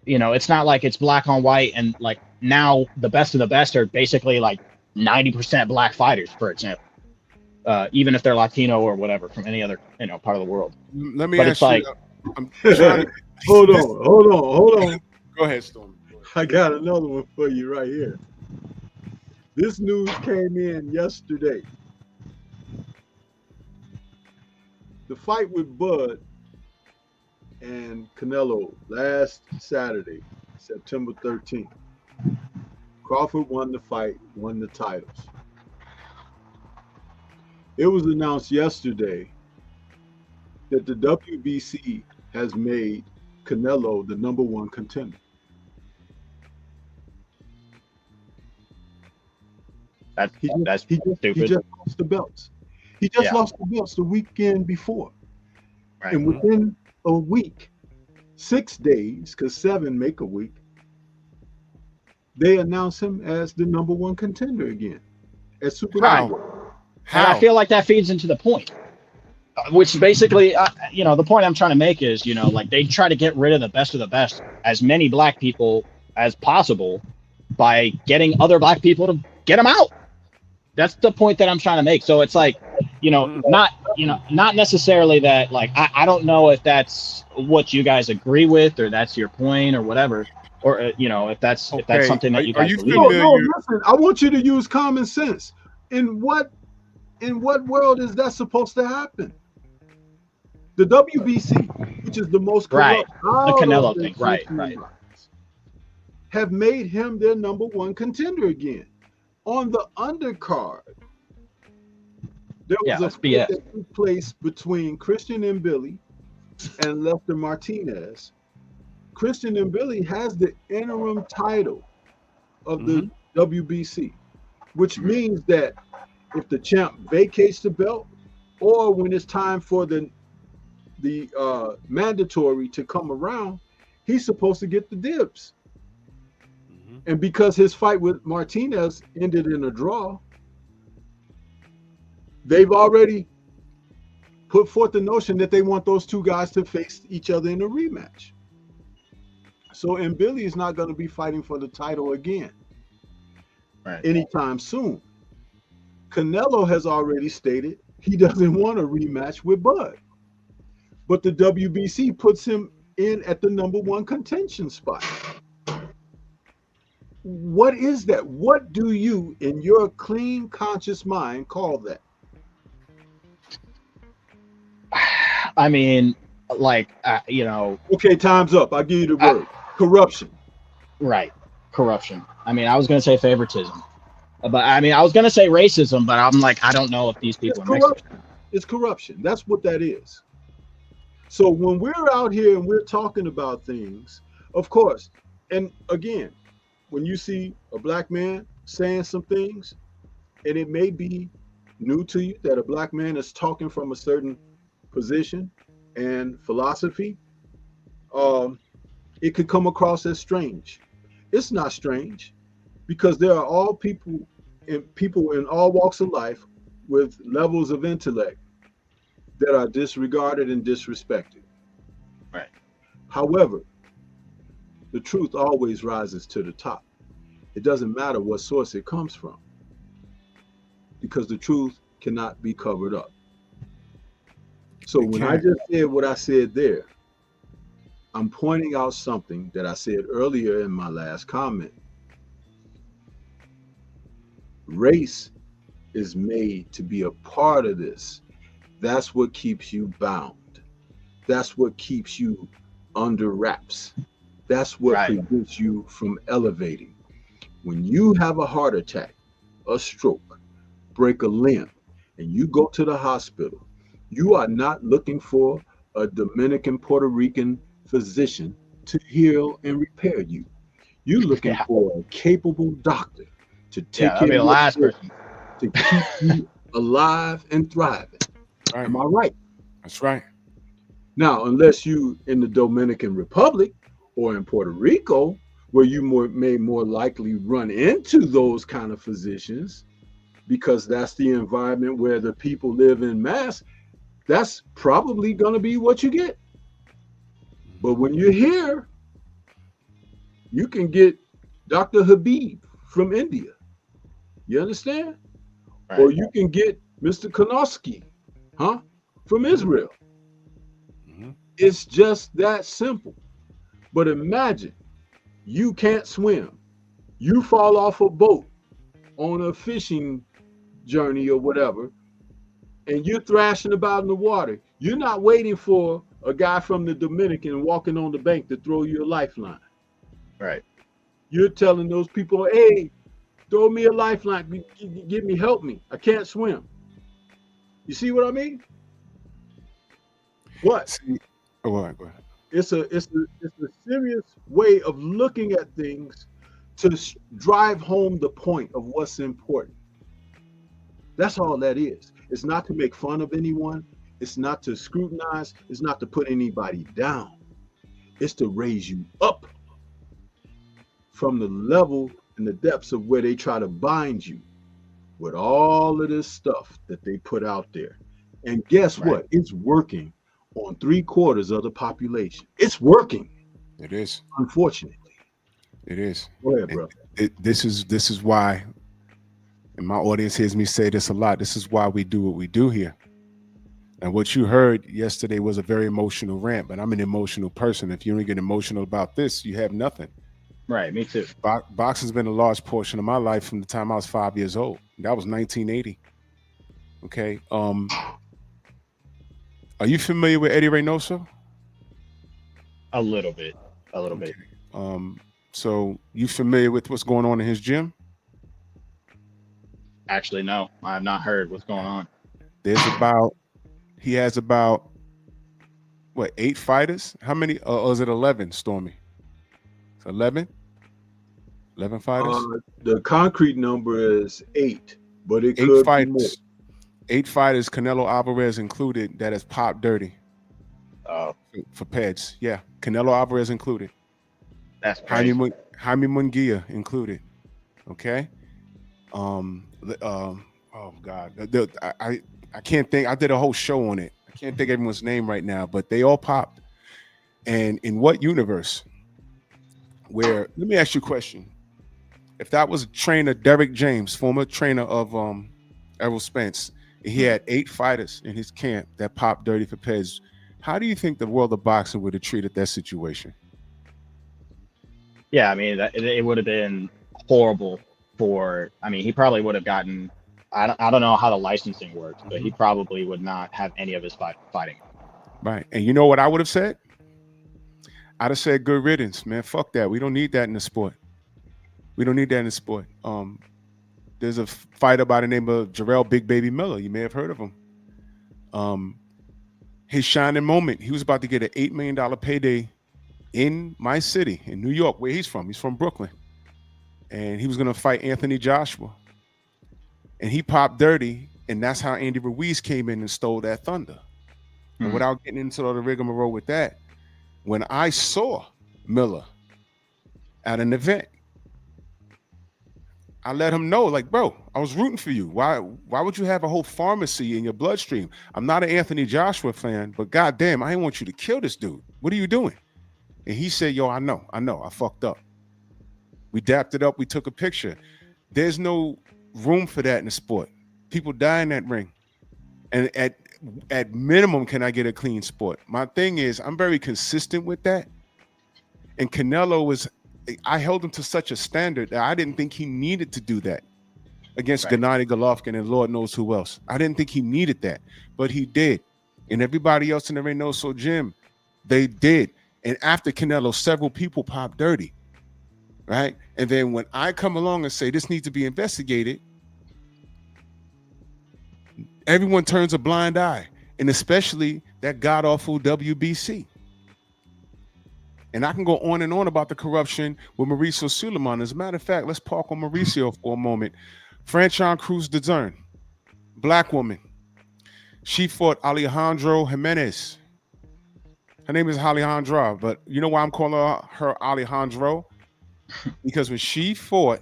D: you know, it's not like it's black on white and like now the best of the best are basically like 90% black fighters, for example, even if they're Latino or whatever from any other, you know, part of the world.
B: Let me
D: But
B: ask
D: it's like,
B: you. I'm trying to,
C: Hold on.
B: Go ahead, Storm.
C: I got another one for you right here. This news came in yesterday. The fight with Bud and Canelo last Saturday, September 13th. Crawford won the fight, won the titles. It was announced yesterday that the WBC has made Canelo the #1 contender.
D: that's
C: He
D: stupid.
C: just lost the belts. He just lost the belts the weekend before.
D: Right.
C: And within a week, 6 days, because 7 make a week, they announce him as the #1 contender again at super lightweight.
D: And I feel like that feeds into the point, which basically, you know, the point I'm trying to make is, you know, like they try to get rid of the best, as many black people as possible by getting other black people to get them out. That's the point that I'm trying to make. So it's like, you know, not necessarily that, like, I don't know if that's what you guys agree with or that's your point or whatever, or, you know, if that's something that you guys believe.
C: No, listen, I want you to use common sense. In what world is that supposed to happen? The WBC, which is the most corrupt,
D: the Canelo thing, right,
C: have made him their #1 contender again. On the undercard, there was a fight that took place between Christian Mbili and Lester Martinez. Christian Mbili has the interim title of the WBC, which means that if the champ vacates the belt, or when it's time for the mandatory to come around, he's supposed to get the dibs. And because his fight with Martinez ended in a draw, they've already put forth the notion that they want those two guys to face each other in a rematch. So Mbili is not going to be fighting for the title again anytime soon. Canelo has already stated he doesn't want a rematch with Bud. But the WBC puts him in at the #1 contention spot. What is that? What do you, in your clean, conscious mind, call that?
D: I mean, like, you know.
C: Okay, time's up. I'll give you the word. Corruption.
D: Right. Corruption. I mean, I was going to say favoritism. But I mean, I was going to say racism, but I'm like, I don't know if these people are Mexican.
C: It's corruption. That's what that is. So when we're out here and we're talking about things, of course, and again, when you see a black man saying some things, and it may be new to you that a black man is talking from a certain position, and philosophy, it could come across as strange. It's not strange because there are all people in all walks of life with levels of intellect that are disregarded and disrespected.
D: Right.
C: However, the truth always rises to the top. It doesn't matter what source it comes from because the truth cannot be covered up. So when I just said what I said there, I'm pointing out something that I said earlier in my last comment. Race is made to be a part of this. That's what keeps you bound. That's what keeps you under wraps. That's what prevents you from elevating. When you have a heart attack, a stroke, break a limb, and you go to the hospital, you are not looking for a Dominican, Puerto Rican physician to heal and repair you. You're looking for a capable doctor to take care of
D: the last person
C: to keep you alive and thriving.
B: Right.
C: Am I right?
B: That's right.
C: Now, unless you in the Dominican Republic or in Puerto Rico, where you may more likely run into those kind of physicians, because that's the environment where the people live in mass, that's probably going to be what you get. But when you're here, you can get Dr. Habib from India. You understand?
D: Right.
C: Or you can get Mr. Konoski, from Israel.
B: Mm-hmm.
C: It's just that simple. But imagine you can't swim. You fall off a boat on a fishing journey or whatever, and you're thrashing about in the water. You're not waiting for a guy from the Dominican walking on the bank to throw you a lifeline.
D: Right.
C: You're telling those people, hey, throw me a lifeline, give me, help me. I can't swim. You see what I mean? What?
B: See, go ahead.
C: It's a serious way of looking at things to drive home the point of what's important. That's all that is. It's not to make fun of anyone. It's not to scrutinize. It's not to put anybody down. It's to raise you up from the level and the depths of where they try to bind you with all of this stuff that they put out there. And guess what? It's working on 3/4 of the population. It's working.
B: It is.
C: Unfortunately.
B: It is.
C: Go ahead, bro.
B: This is why, and my audience hears me say this a lot, this is why we do what we do here. And what you heard yesterday was a very emotional rant, but I'm an emotional person. If you don't get emotional about this, you have nothing.
D: Right, me too.
B: Boxing's been a large portion of my life from the time I was 5 years old. That was 1980. Okay. Are you familiar with Eddie Reynoso?
D: A little bit.
B: Okay. So you familiar with what's going on in his gym?
D: Actually, no, I have not heard what's going on.
B: He has about what, 8 fighters? How many? Or is it 11, Stormy? It's 11? 11 fighters?
C: The concrete number is 8, but it
B: 8
C: could
B: fighters.
C: be more.
B: 8 fighters, Canelo Alvarez included, that has popped dirty for PEDs. Yeah, Canelo Alvarez included.
D: That's crazy.
B: Jaime Munguia included. Okay. Oh God, I can't think. I did a whole show on it. I can't think of everyone's name right now, but they all popped. And in what universe? Where, let me ask you a question. If that was trainer Derek James, former trainer of Errol Spence, and he had 8 fighters in his camp that popped dirty for PEDs, how do you think the world of boxing would have treated that situation?
D: Yeah, I mean, it would have been horrible for, I mean, he probably would have gotten, I don't know how the licensing works, but he probably would not have any of his fighting.
B: Right. And you know what I would have said? I'd have said, good riddance, man. Fuck that. We don't need that in the sport. We don't need that in the sport. There's a fighter by the name of Jarrell Big Baby Miller. You may have heard of him. His shining moment, he was about to get an $8 million payday in my city, in New York, where he's from. He's from Brooklyn. And he was going to fight Anthony Joshua. And he popped dirty, and that's how Andy Ruiz came in and stole that thunder. And without getting into the rigmarole with that, when I saw Miller at an event, I let him know, like, bro, I was rooting for you. Why would you have a whole pharmacy in your bloodstream? I'm not an Anthony Joshua fan, but goddamn, I didn't want you to kill this dude. What are you doing? And he said, yo, I know, I fucked up. We dapped it up. We took a picture. There's no room for that in the sport. People die in that ring. And at minimum, can I get a clean sport? My thing is, I'm very consistent with that. And Canelo I held him to such a standard that I didn't think he needed to do that against Gennady Golovkin and Lord knows who else. I didn't think he needed that, but he did. And everybody else in the ring knows. So Jim, they did. And after Canelo, several people popped dirty, right? And then when I come along and say this needs to be investigated, everyone turns a blind eye, and especially that god-awful WBC. And I can go on and on about the corruption with Mauricio Suleiman. As a matter of fact, let's park on Mauricio for a moment. Franchon Cruz de Zern, black woman. She fought Alejandro Jimenez. Her name is Alejandra, but you know why I'm calling her Alejandro? Because when she fought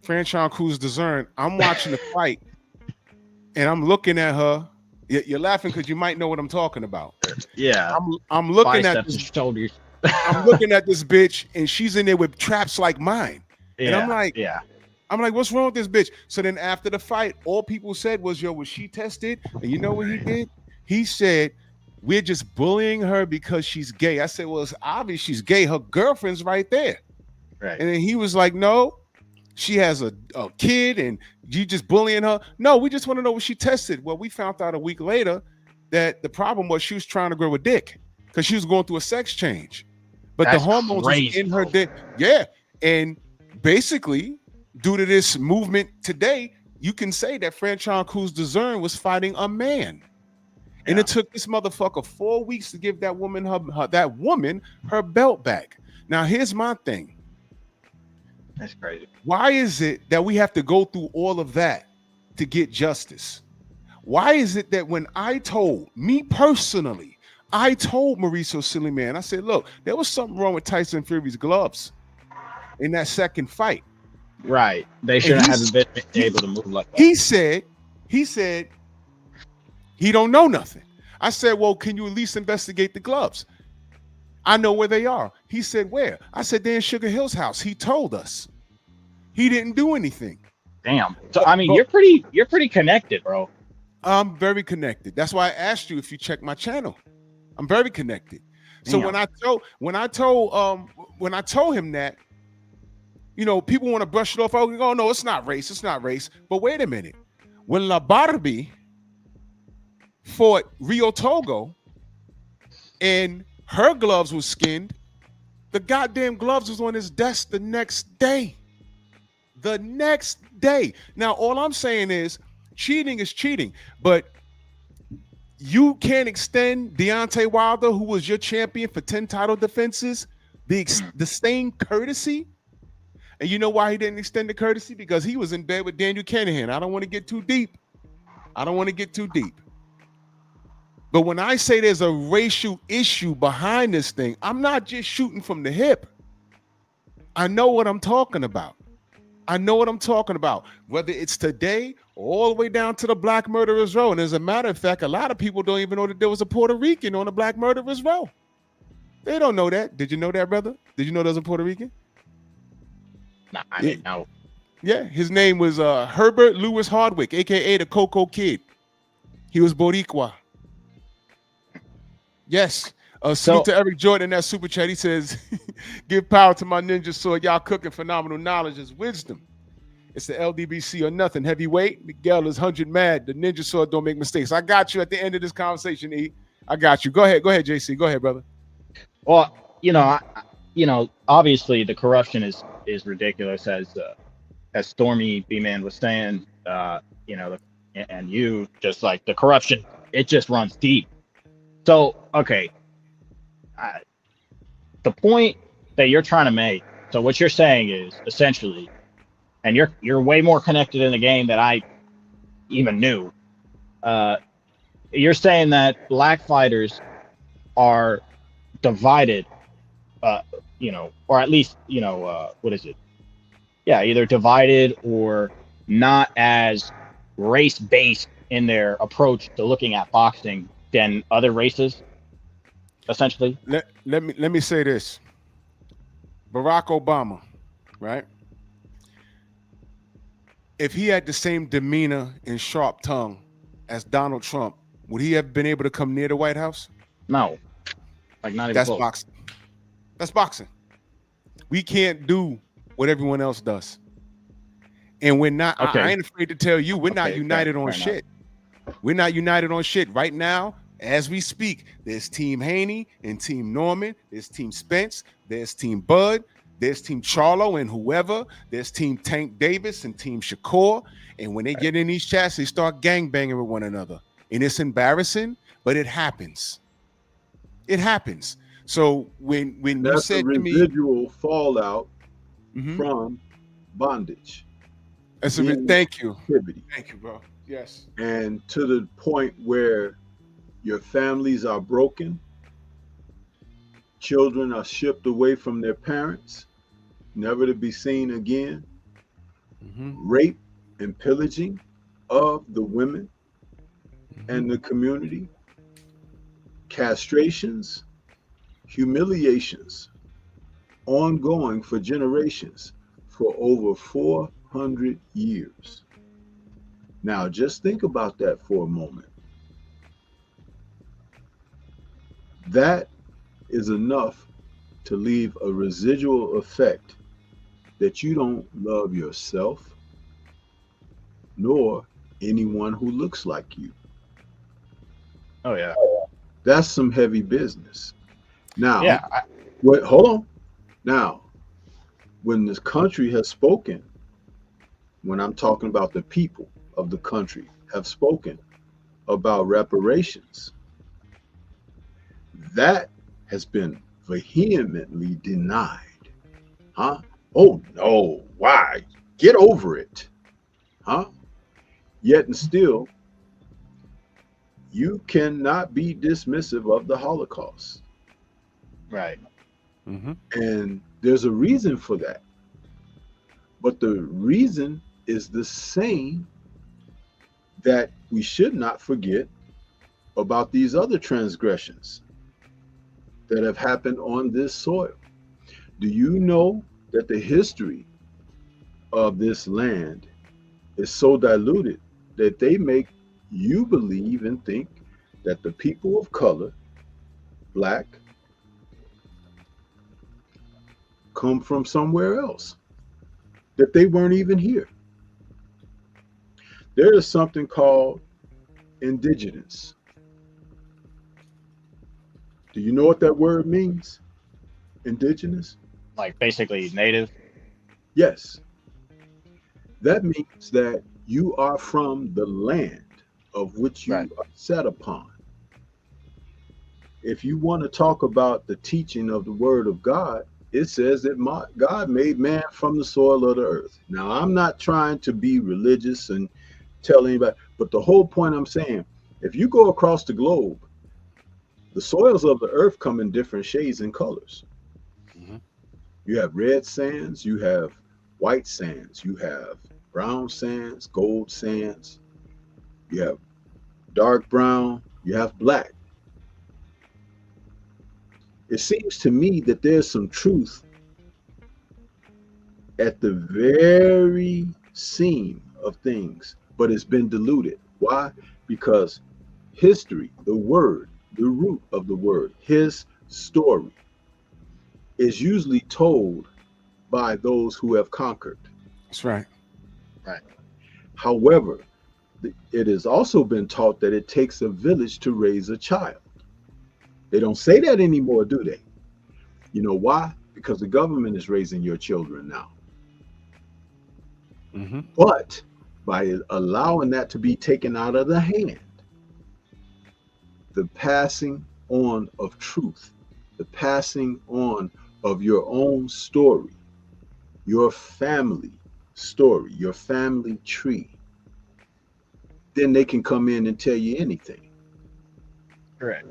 B: Franchon Cruz de Zern, I'm watching the fight, and I'm looking at her. You're laughing because you might know what I'm talking about.
D: Yeah.
B: I'm looking
D: biceps
B: at this.
D: Shoulders.
B: I'm looking at this bitch, and she's in there with traps like mine.
D: Yeah.
B: And I'm like,
D: yeah.
B: what's wrong with this bitch? So then after the fight, all people said was, yo, was she tested? And you know what he did? He said, we're just bullying her because she's gay. I said, well, it's obvious she's gay. Her girlfriend's right there.
D: Right.
B: And then he was like, no, she has a kid and you just bullying her. No, we just want to know what she tested. Well, we found out a week later that the problem was she was trying to grow a dick because she was going through a sex change. But
D: That's
B: the hormones was in her dick. Yeah. And basically, due to this movement today, you can say that Franchon Cruz de Zern was fighting a man. And it took this motherfucker 4 weeks to give that woman her belt back. Now, here's my thing.
D: That's crazy.
B: Why is it that we have to go through all of that to get justice? Why is it that when I told Mauricio Suleiman, I said, look, there was something wrong with Tyson Fury's gloves in that second fight.
D: Right. They shouldn't have been able to move like that.
B: He said he don't know nothing. I said, well, can you at least investigate the gloves? I know where they are. He said, where? I said, they're in Sugar Hill's house. He told us. He didn't do anything.
D: Damn. So I mean, you're pretty connected, bro.
B: I'm very connected. That's why I asked you if you check my channel. I'm very connected. So when I told him that, you know, people want to brush it off. Oh no, it's not race. It's not race. But wait a minute. When La Barbie fought Rio Togo and her gloves was skinned, the goddamn gloves was on his desk the next day. The next day. Now, all I'm saying is cheating is cheating, but you can't extend Deontay Wilder, who was your champion for 10 title defenses, the same courtesy. And you know why he didn't extend the courtesy? Because he was in bed with Daniel Kanahan. I don't want to get too deep. But when I say there's a racial issue behind this thing, I'm not just shooting from the hip. I know what I'm talking about. Whether it's today or all the way down to the Black Murderers Row. And as a matter of fact, a lot of people don't even know that there was a Puerto Rican on the Black Murderers Row. They don't know that. Did you know that, brother? Did you know there was a Puerto Rican?
D: Nah, I didn't know.
B: Yeah, his name was Herbert Lewis Hardwick, a.k.a. the Coco Kid. He was Boricua. Yes. Salute to Eric Jordan in that super chat. He says, give power to my ninja sword. Y'all cooking phenomenal knowledge is wisdom. It's the LDBC or nothing. Heavyweight. Miguel is 100 mad. The ninja sword don't make mistakes. I got you at the end of this conversation, E. I got you. Go ahead, JC. Go ahead, brother.
D: Well, obviously the corruption is ridiculous, as Stormy B-Man was saying, and you just like the corruption, it just runs deep. So, okay, the point that you're trying to make, so what you're saying is essentially, and you're way more connected in the game than I even knew, you're saying that black fighters are divided, or at least, what is it? Yeah, either divided or not as race-based in their approach to looking at boxing than other races, essentially.
B: Let me say this. Barack Obama, right? If he had the same demeanor and sharp tongue as Donald Trump, would he have been able to come near the White House?
D: No, like not even
B: That's
D: close.
B: boxing. That's boxing. We can't do what everyone else does. And we're not,
D: Okay.
B: I ain't afraid to tell you, we're not united on
D: fair
B: shit. We're not united on shit. Right now, as we speak, there's Team Haney and Team Norman, there's Team Spence, there's Team Bud, there's Team Charlo and whoever, there's Team Tank Davis and Team Shakur. And when they get in these chats, they start gangbanging with one another. And it's embarrassing, but it happens. It happens. So when you
C: That's
B: said
C: the
B: to me,
C: residual fallout from bondage.
B: thank you.
C: Activity.
B: Thank you, bro. Yes.
C: And to the point where your families are broken, children are shipped away from their parents, never to be seen again, rape and pillaging of the women and the community, castrations, humiliations, ongoing for generations, for over 400 years. Now, just think about that for a moment. That is enough to leave a residual effect that you don't love yourself, nor anyone who looks like you.
D: Oh yeah.
C: That's some heavy business. Now,
D: Yeah.
C: hold on. Now, when this country has spoken, when I'm talking about the people of the country have spoken about reparations, that has been vehemently denied. Huh? Oh no, why? Get over it. Huh? Yet and still, you cannot be dismissive of the Holocaust.
D: Right.
C: And there's a reason for that. But the reason is the same that we should not forget about these other transgressions that have happened on this soil. Do you know that the history of this land is so diluted that they make you believe and think that the people of color, black, come from somewhere else, that they weren't even here? There is something called indigenous. Do you know what that word means? Indigenous?
D: Like basically native.
C: Yes. That means that you are from the land of which you are set upon. If you want to talk about the teaching of the word of God, it says that God made man from the soil of the earth. Now, I'm not trying to be religious and tell anybody, but the whole point I'm saying, if you go across the globe, the soils of the earth come in different shades and colors. You have red sands, you have white sands, you have brown sands, gold sands, you have dark brown, you have black. It seems to me that there's some truth at the very seam of things, but it's been diluted. Why? Because history, the word, the root of the word, his story, is usually told by those who have conquered.
B: That's right.
D: Right.
C: However, it has also been taught that it takes a village to raise a child. They don't say that anymore, do they? You know why? Because the government is raising your children now. But by allowing that to be taken out of the hand, the passing on of truth, the passing on of your own story, your family story, your family tree, then they can come in and tell you anything.
D: Correct.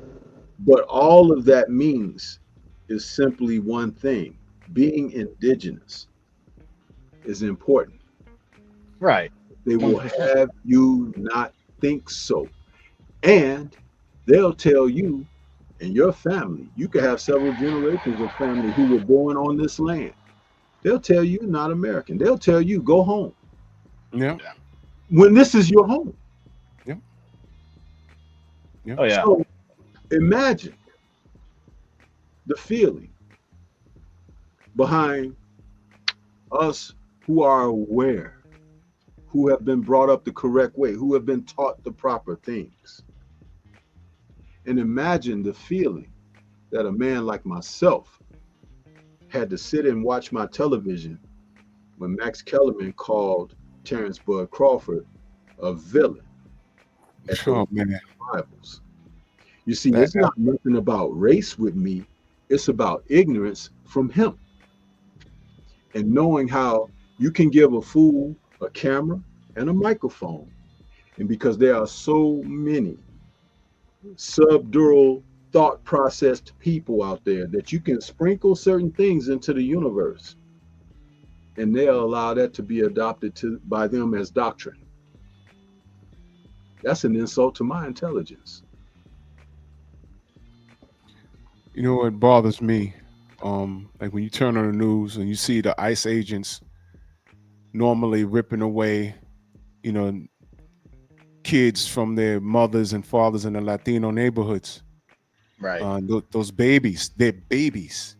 C: But all of that means is simply one thing: being indigenous is important.
D: Right.
C: They will
D: 100%.
C: have you not think so. And they'll tell you and your family, you could have several generations of family who were born on this land. They'll tell you not American. They'll tell you go home
B: Yeah.
C: when this is your home.
B: Yeah. Yeah.
D: Oh yeah.
C: So imagine the feeling behind us who are aware, who have been brought up the correct way, who have been taught the proper things. And imagine the feeling that a man like myself had to sit and watch my television when Max Kellerman called Terrence Bud Crawford a villain at
B: Oh,
C: those
B: man.
C: rivals. You see, it's not nothing about race with me. It's about ignorance from him. And knowing how you can give a fool a camera and a microphone. And because there are so many subdural thought processed people out there that you can sprinkle certain things into the universe and they'll allow that to be adopted by them as doctrine. That's an insult to my intelligence.
B: You know what bothers me? Like when you turn on the news and you see the ICE agents normally ripping away, you know, kids from their mothers and fathers in the Latino neighborhoods.
D: Right.
B: Those babies, they're babies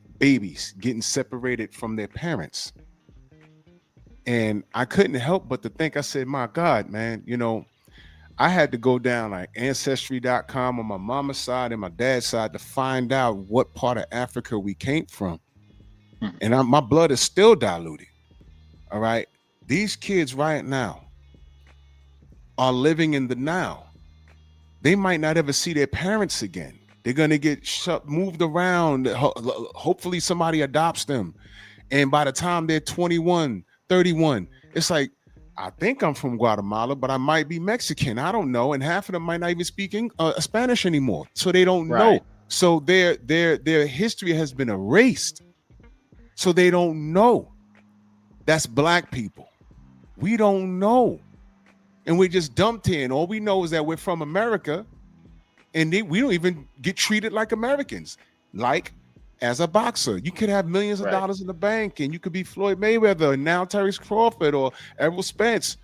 B: getting separated from their parents. And I couldn't help but to think, I said, my God, man, you know, I had to go down like ancestry.com on my mama's side and my dad's side to find out what part of Africa we came from. And my blood is still diluted. All right. These kids right now are living in the now. They might not ever see their parents again. They're going to get moved around. Hopefully somebody adopts them. And by the time they're 21, 31, it's like, I think I'm from Guatemala, but I might be Mexican. I don't know. And half of them might not even speak Spanish anymore. So they don't know. So their history has been erased. So they don't know. That's black people. We don't know. And we're just dumped here. And all we know is that we're from America. And we don't even get treated like Americans. Like as a boxer, you could have millions of dollars in the bank and you could be Floyd Mayweather and now Terrence Crawford or Errol Spence.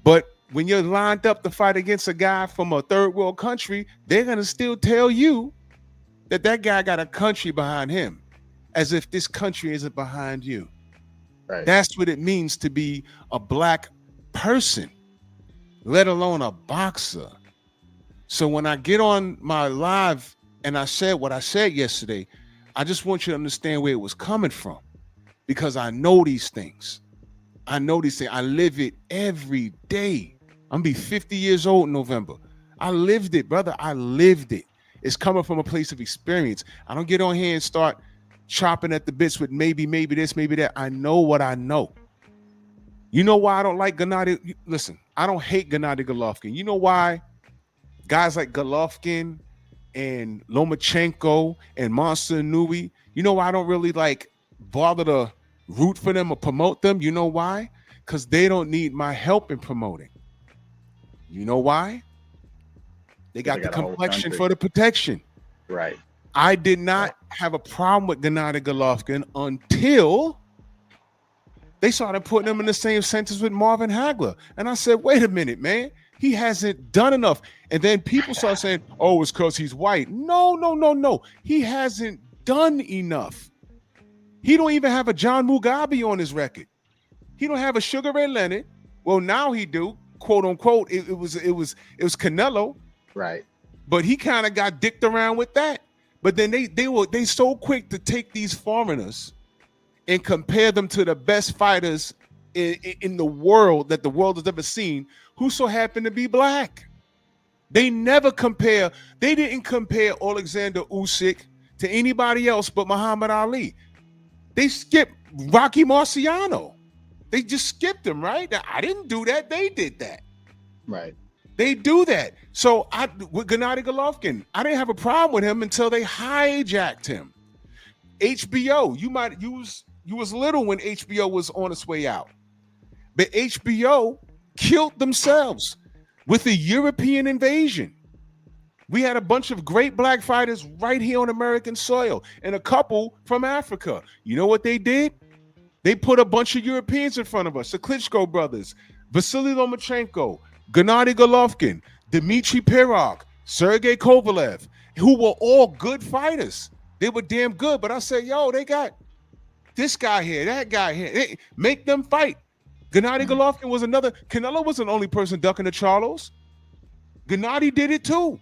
B: But when you're lined up to fight against a guy from a third world country, they're going to still tell you that that guy got a country behind him, as if this country isn't behind you. Right. That's what it means to be a black person, let alone a boxer. So when I get on my live and I said what I said yesterday, I just want you to understand where it was coming from, because I know these things. I know these things. I live it every day. I'm gonna be 50 years old in November. I lived it, brother. I lived it. It's coming from a place of experience. I don't get on here and start chopping at the bits with maybe this, maybe that. I know what I know. You know why I don't like Gennady? Listen, I don't hate Gennady Golovkin. You know why? Guys like Golovkin and Lomachenko and Monster Nui, you know why I don't really like bother to root for them or promote them? You know why? Because they don't need my help in promoting. You know why? They got the complexion for the protection.
D: Right.
B: I did not have a problem with Gennady Golovkin until they started putting him in the same sentence with Marvin Hagler. And I said, wait a minute, man. He hasn't done enough. And then people start saying, oh, it's because he's white. No. He hasn't done enough. He don't even have a John Mugabe on his record. He don't have a Sugar Ray Leonard. Well, now he do, quote unquote. It was Canelo.
D: Right.
B: But he kind of got dicked around with that. But then they so quick to take these foreigners and compare them to the best fighters in the world that the world has ever seen, who so happen to be black. They never compare. They didn't compare Alexander Usyk to anybody else but Muhammad Ali. They skipped Rocky Marciano. They just skipped him, right? I didn't do that. They did that.
D: Right.
B: They do that. So with Gennady Golovkin, I didn't have a problem with him until they hijacked him. HBO, you was little when HBO was on its way out. But HBO killed themselves with the European invasion. We had a bunch of great black fighters right here on American soil and a couple from Africa. You know what they did? They put a bunch of Europeans in front of us, the Klitschko brothers, Vasily Lomachenko, Gennady Golovkin, Dmitry Pirog, Sergey Kovalev, who were all good fighters. They were damn good, but I said, yo, they got this guy here, that guy here. Make them fight. Gennady Golovkin was another. Canelo wasn't the only person ducking the Charlos. Gennady did it too.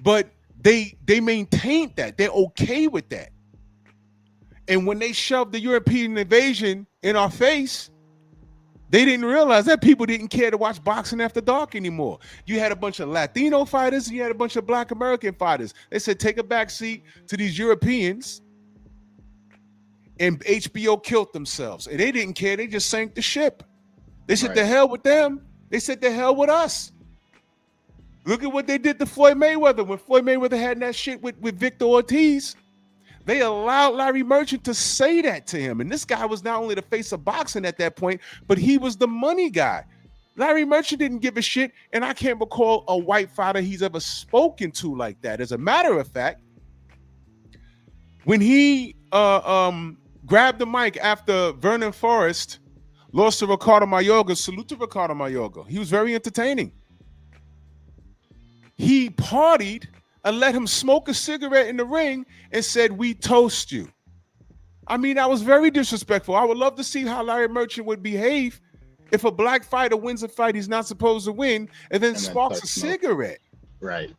B: But they maintained that. They're okay with that. And when they shoved the European invasion in our face, they didn't realize that people didn't care to watch boxing after dark anymore. You had a bunch of Latino fighters and you had a bunch of Black American fighters. They said, take a back seat to these Europeans. And HBO killed themselves. And they didn't care. They just sank the ship. They said, the hell with them. They said, the hell with us. Look at what they did to Floyd Mayweather. When Floyd Mayweather had that shit with Victor Ortiz, they allowed Larry Merchant to say that to him. And this guy was not only the face of boxing at that point, but he was the money guy. Larry Merchant didn't give a shit, and I can't recall a white fighter he's ever spoken to like that. As a matter of fact, when he grabbed the mic after Vernon Forrest lost to Ricardo Mayorga, salute to Ricardo Mayorga. He was very entertaining. He partied and let him smoke a cigarette in the ring and said, we toast you. I mean, that was very disrespectful. I would love to see how Larry Merchant would behave if a black fighter wins a fight he's not supposed to win and then sparks a cigarette.
D: Right.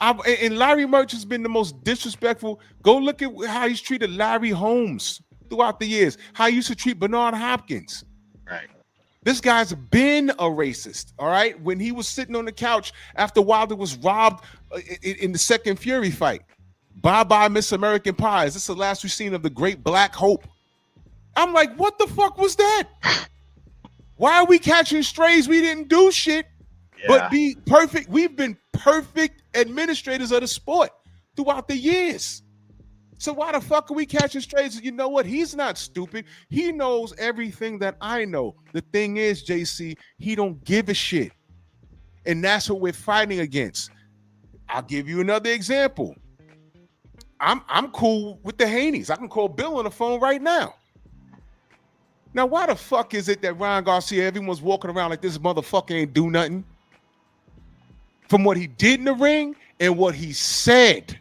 B: And Larry Merchant's been the most disrespectful. Go look at how he's treated Larry Holmes throughout the years, how he used to treat Bernard Hopkins.
D: Right.
B: This guy's been a racist, all right? When he was sitting on the couch after Wilder was robbed in the second Fury fight. Bye-bye, Miss American Pie. Is this the last we've seen of the great Black Hope? I'm like, what the fuck was that? Why are we catching strays? We didn't do shit, but be perfect. We've been perfect administrators of the sport throughout the years. So why the fuck are we catching strays? You know what? He's not stupid. He knows everything that I know. The thing is, JC, he don't give a shit. And that's what we're fighting against. I'll give you another example. I'm cool with the Haneys. I can call Bill on the phone right now. Now, why the fuck is it that Ryan Garcia, everyone's walking around like this motherfucker ain't do nothing? From what he did in the ring and what he said.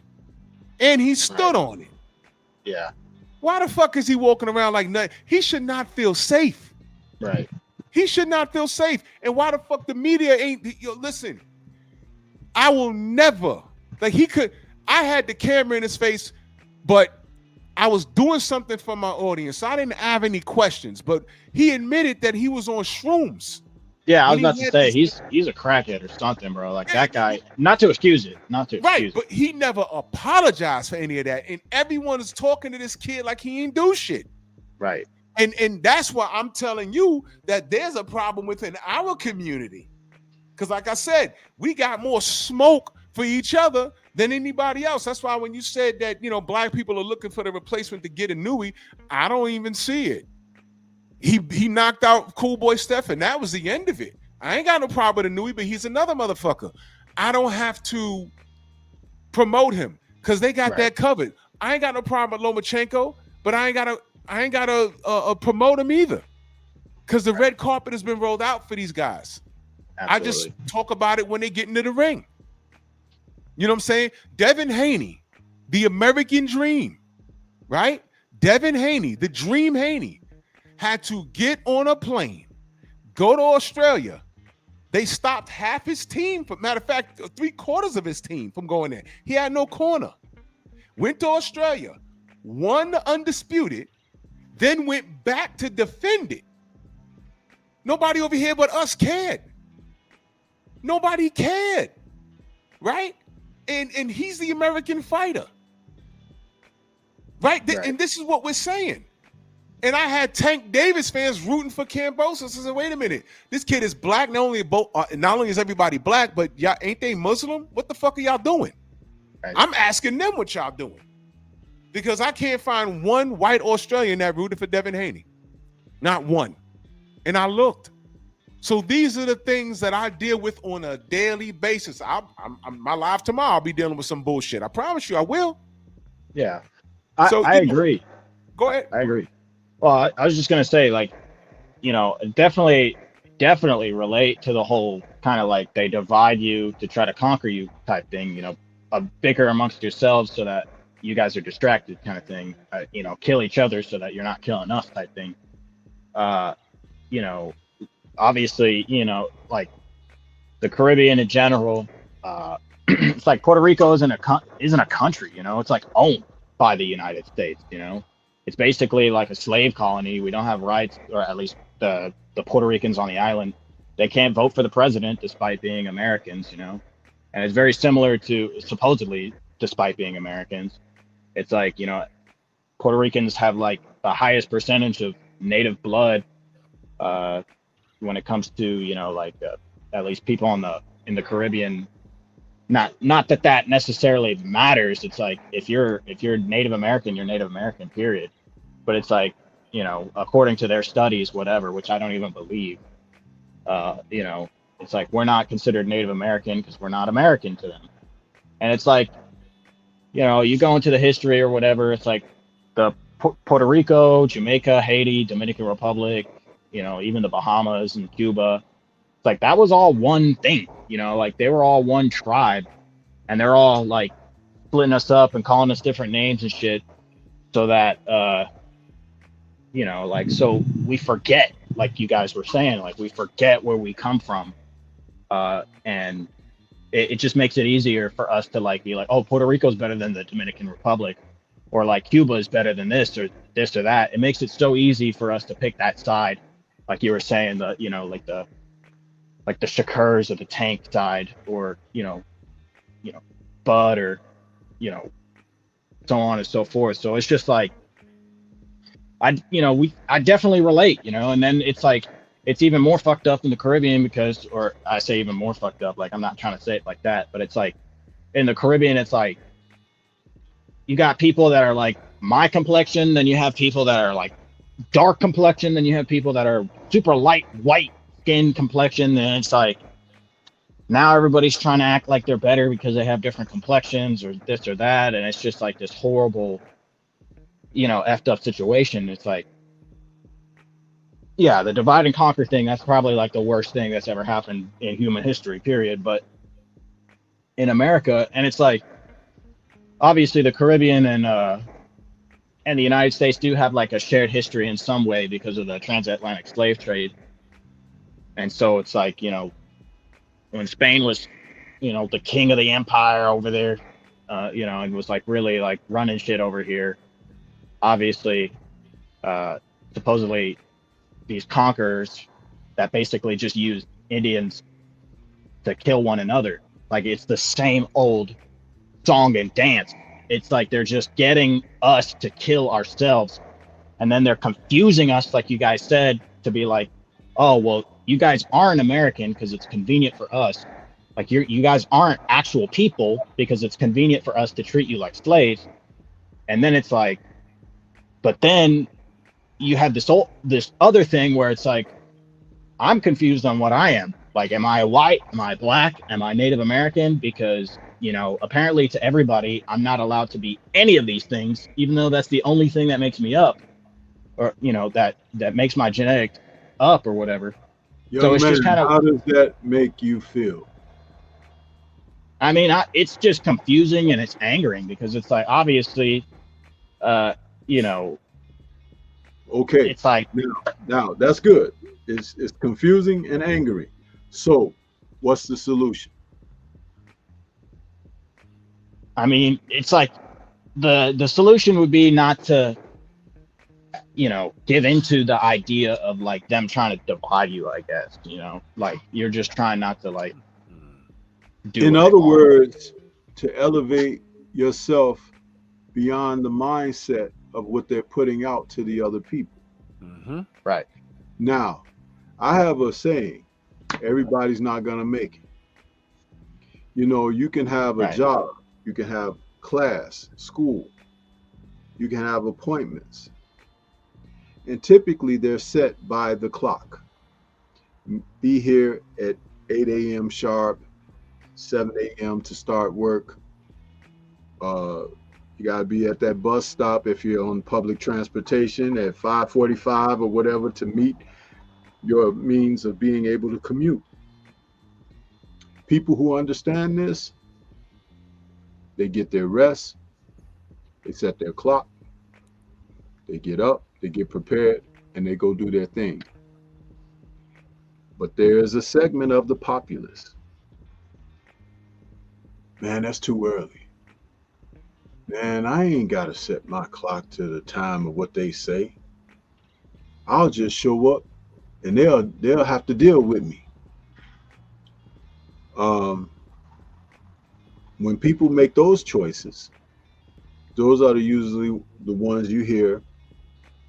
B: And he stood on it.
D: Yeah.
B: Why the fuck is he walking around like nothing? He should not feel safe.
D: Right.
B: He should not feel safe. And why the fuck the media ain't, listen, I will never, like I had the camera in his face, but I was doing something for my audience. So I didn't have any questions, but he admitted that he was on shrooms.
D: Yeah, I was about to say he's a crackhead or something, bro. Like that guy. Not to excuse it.
B: Right, but he never apologized for any of that, and everyone is talking to this kid like he ain't do shit.
D: Right.
B: And that's why I'm telling you that there's a problem within our community, because like I said, we got more smoke for each other than anybody else. That's why when you said that black people are looking for the replacement to get a Nui, I don't even see it. He knocked out Cool Boy Stephen. That was the end of it. I ain't got no problem with Nui, but he's another motherfucker. I don't have to promote him because they got that covered. I ain't got no problem with Lomachenko, but I ain't gotta promote him either, because the red carpet has been rolled out for these guys. Absolutely. I just talk about it when they get into the ring. You know what I'm saying? Devin Haney, the American dream, right? Devin Haney, the dream Haney, had to get on a plane, go to Australia. They stopped half his team. Matter of fact, 3/4 of his team from going there. He had no corner. Went to Australia, won the undisputed, then went back to defend it. Nobody over here but us cared. Nobody cared, right? And he's the American fighter, right? And this is what we're saying. And I had Tank Davis fans rooting for Cambosa. So I said, wait a minute. This kid is black. Not only is everybody black, but y'all ain't they Muslim? What the fuck are y'all doing?
D: Right.
B: I'm asking them what y'all doing. Because I can't find one white Australian that rooted for Devin Haney. Not one. And I looked. So these are the things that I deal with on a daily basis. My life tomorrow, I'll be dealing with some bullshit. I promise you I will.
D: Yeah. I agree.
B: Go ahead.
D: I agree. Well, I was just going to say, like, you know, definitely relate to the whole kind of like they divide you to try to conquer you type thing, you know, bicker amongst yourselves so that you guys are distracted kind of thing, you know, kill each other so that you're not killing us type thing. You know, obviously, you know, like the Caribbean in general, it's like Puerto Rico isn't a country, you know, it's like owned by the United States, you know. It's basically like a slave colony. We don't have rights, or at least the Puerto Ricans on the island, they can't vote for the president despite being Americans, you know. And it's very similar to, supposedly, despite being Americans. It's like, you know, Puerto Ricans have like the highest percentage of native blood when it comes to, you know, like at least people in the Caribbean. Not that necessarily matters. It's like if you're Native American, you're Native American, period. But it's like, you know, according to their studies, whatever, which I don't even believe, you know, it's like we're not considered Native American because we're not American to them. And it's like, you know, you go into the history or whatever, it's like the Puerto Rico, Jamaica, Haiti, Dominican Republic, you know, even the Bahamas and Cuba. It's like that was all one thing, you know, like they were all one tribe, and they're all like splitting us up and calling us different names and shit so that, you know, like, so we forget, like you guys were saying, like we forget where we come from. And it just makes it easier for us to like be like, oh, Puerto Rico's better than the Dominican Republic, or like Cuba is better than this or that. It makes it so easy for us to pick that side, like you were saying, the, you know, like the Shakurs or the Tank side, or you know, Bud, or you know, so on and so forth. So it's just like I definitely relate, you know. And then it's like it's even more fucked up in the Caribbean because, or I say even more fucked up, like I'm not trying to say it like that, but it's like in the Caribbean, it's like you got people that are like my complexion, then you have people that are like dark complexion, then you have people that are super light white skin complexion, and it's like now everybody's trying to act like they're better because they have different complexions or this or that, and it's just like this horrible, you know, effed up situation. It's like, yeah, the divide and conquer thing, that's probably like the worst thing that's ever happened in human history, period. But in America, and it's like obviously the Caribbean and the United States do have like a shared history in some way because of the transatlantic slave trade. And so it's like, you know, when Spain was, you know, the king of the empire over there, you know, and was like really like running shit over here, obviously, supposedly these conquerors that basically just used Indians to kill one another. Like it's the same old song and dance. It's like they're just getting us to kill ourselves. And then they're confusing us, like you guys said, to be like, oh, well, you guys aren't American because it's convenient for us. Like you guys aren't actual people because it's convenient for us to treat you like slaves. And then it's like, but then you have this other thing where it's like, I'm confused on what I am. Like, am I white? Am I black? Am I Native American? Because, you know, apparently to everybody, I'm not allowed to be any of these things, even though that's the only thing that makes me up, or, you know, that makes my genetics up or whatever.
C: Young
D: so it's
C: man,
D: just kind of,
C: how does that make you feel?
D: I mean, it's just confusing and it's angering because it's like, obviously, you know,
C: okay,
D: it's like,
C: now that's good. It's confusing and angering. So what's the solution?
D: I mean, it's like the solution would be not to, you know, give into the idea of like them trying to divide you, I guess, you know, like you're just trying not to like do.
C: In other words, to elevate yourself beyond the mindset of what they're putting out to the other people.
B: Mm-hmm.
D: Right.
C: Now, I have a saying, everybody's not going to make it. You know, you can have a
D: Right.
C: job, you can have class, school, you can have appointments. And typically they're set by the clock. Be here at 8 a.m. sharp, 7 a.m. to start work. You got to be at that bus stop if you're on public transportation at 5:45 or whatever to meet your means of being able to commute. People who understand this, they get their rest, they set their clock, they get up, they get prepared, and they go do their thing. But there is a segment of the populace. Man, that's too early. Man, I ain't got to set my clock to the time of what they say. I'll just show up and they'll have to deal with me. When people make those choices, those are usually the ones you hear.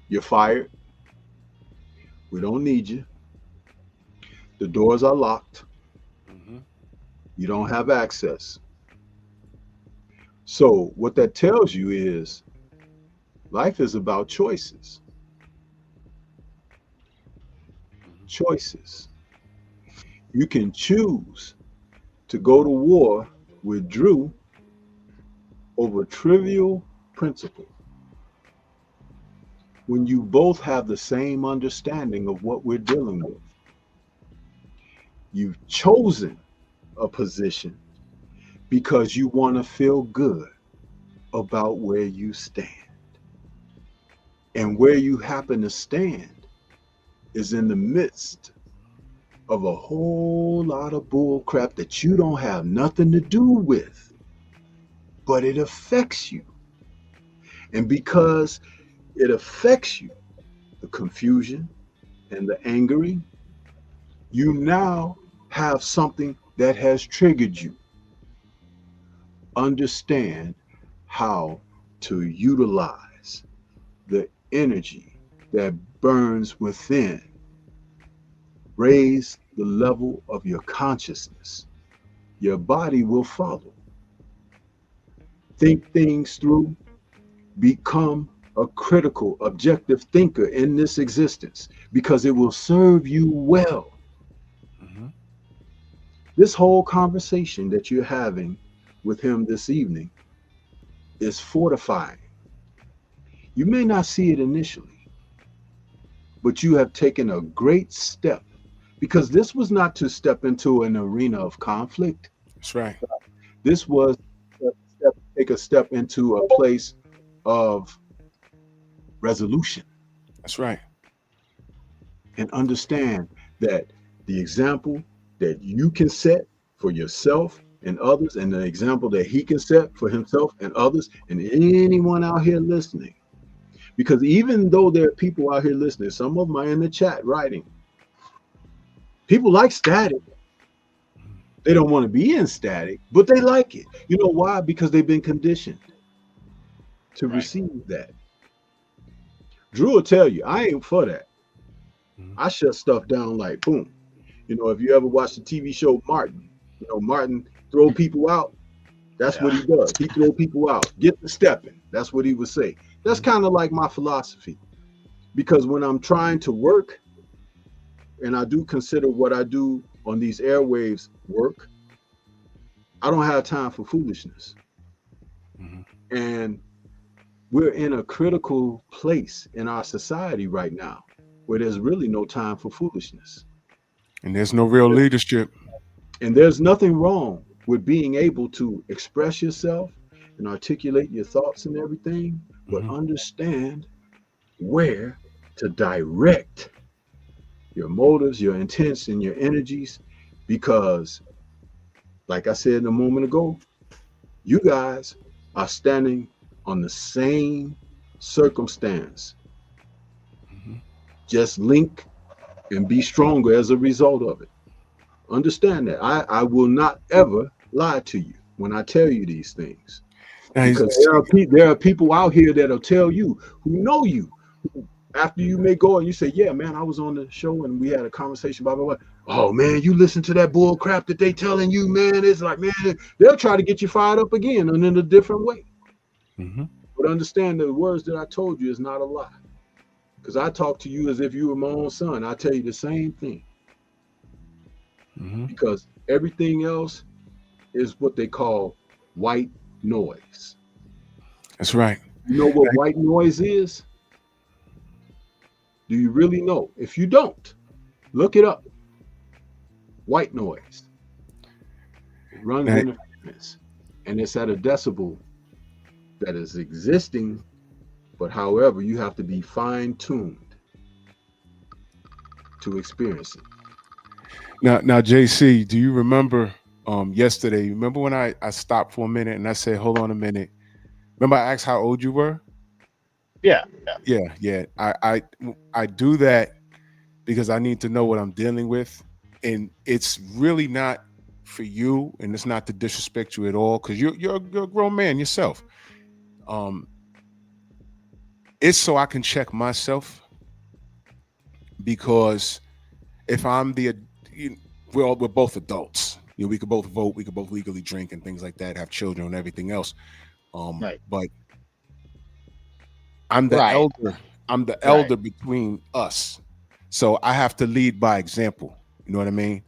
C: You're fired. We don't need you. The doors are locked.
B: Mm-hmm.
C: You don't have access. So what that tells you is life is about choices. Choices. You can choose to go to war with Drew over trivial principle when you both have the same understanding of what we're dealing with. You've chosen a position because you want to feel good about where you stand. And where you happen to stand is in the midst of a whole lot of bull crap that you don't have nothing to do with, but it affects you. And because it affects you, the confusion and the angering, you now have something that has triggered you. Understand how to utilize the energy that burns within. Raise the level of your consciousness. Your body will follow. Think things through. Become a critical, objective thinker in this existence because it will serve you well.
B: Mm-hmm.
C: This whole conversation that you're having with him this evening is fortifying. You may not see it initially, but you have taken a great step because this was not to step into an arena of conflict.
B: That's right.
C: This was take a step into a place of resolution.
B: That's right.
C: And understand that the example that you can set for yourself and others, and the example that he can set for himself and others, and anyone out here listening. Because even though there are people out here listening, some of them are in the chat writing. People like static. They don't want to be in static, but they like it. You know why? Because they've been conditioned to receive that. Drew will tell you, I ain't for that. I shut stuff down like boom. You know, if you ever watch the TV show Martin, you know, Martin throw people out. That's what he does. He throw people out. Get to stepping. That's what he would say. That's kind of like my philosophy. Because when I'm trying to work, and I do consider what I do on these airwaves work, I don't have time for foolishness. Mm-hmm. And we're in a critical place in our society right now where there's really no time for foolishness.
B: And there's no real leadership.
C: And there's nothing wrong with being able to express yourself and articulate your thoughts and everything, but understand where to direct your motives, your intents, and your energies, because like I said a moment ago, you guys are standing on the same circumstance. Just link and be stronger as a result of it. Understand that. I will not ever lie to you when I tell you these things. Because there are people out here that'll tell you, who know you, After you may go and you say, yeah, man, I was on the show and we had a conversation, blah, blah, blah. Oh, man, you listen to that bull crap that they telling you, man. It's like, man, they'll try to get you fired up again and in a different way.
B: Mm-hmm.
C: But understand the words that I told you is not a lie. Because I talk to you as if you were my own son. I tell you the same thing.
B: Mm-hmm.
C: Because everything else is what they call white noise.
B: That's right.
C: You know what white noise is? Do you really know? If you don't, look it up. White noise. It runs interference. And it's at a decibel that is existing, but however, you have to be fine-tuned to experience it.
B: Now, JC, do you remember yesterday? Remember when I stopped for a minute and I said, hold on a minute. Remember I asked how old you were?
D: Yeah.
B: I do that because I need to know what I'm dealing with, and it's really not for you, and it's not to disrespect you at all, because you're a grown man yourself. It's so I can check myself, because if I'm we're both adults. We could both vote, we could both legally drink and things like that, have children and everything else.
D: Right.
B: But I'm the elder. I'm the elder between us. So I have to lead by example. You know what I mean?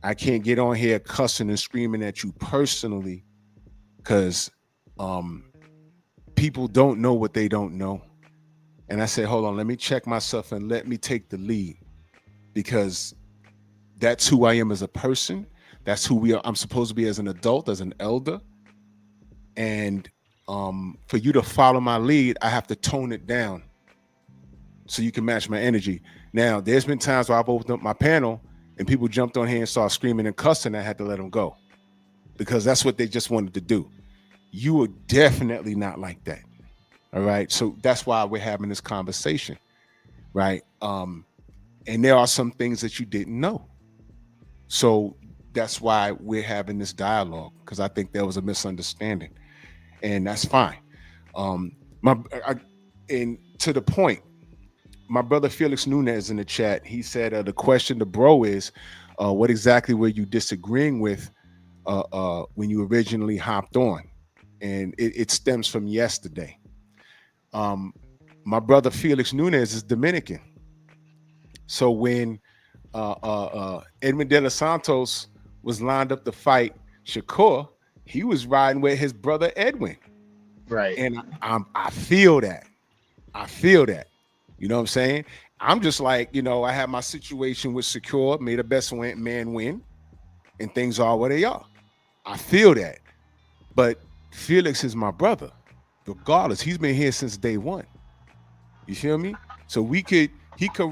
B: I can't get on here cussing and screaming at you personally, because people don't know what they don't know. And I say, hold on, let me check myself and let me take the lead, because that's who I am as a person. That's who we are. I'm supposed to be as an adult, as an elder. And for you to follow my lead, I have to tone it down so you can match my energy. Now, there's been times where I've opened up my panel and people jumped on here and started screaming and cussing. I had to let them go, because that's what they just wanted to do. You were definitely not like that. All right. So that's why we're having this conversation. Right. And there are some things that you didn't know. So that's why we're having this dialogue, because I think there was a misunderstanding, and that's fine. And to the point, my brother Felix Nunez in the chat, he said the question to bro is, what exactly were you disagreeing with when you originally hopped on? And it stems from yesterday. My brother Felix Nunez is Dominican. So when Edwin De Los Santos was lined up to fight Shakur, he was riding with his brother Edwin.
D: Right.
B: And I feel that. I feel that. You know what I'm saying? I'm just like, I have my situation with Secure, may the best man win, and things are what they are. I feel that. But Felix is my brother. Regardless, he's been here since day one. You feel me? So he could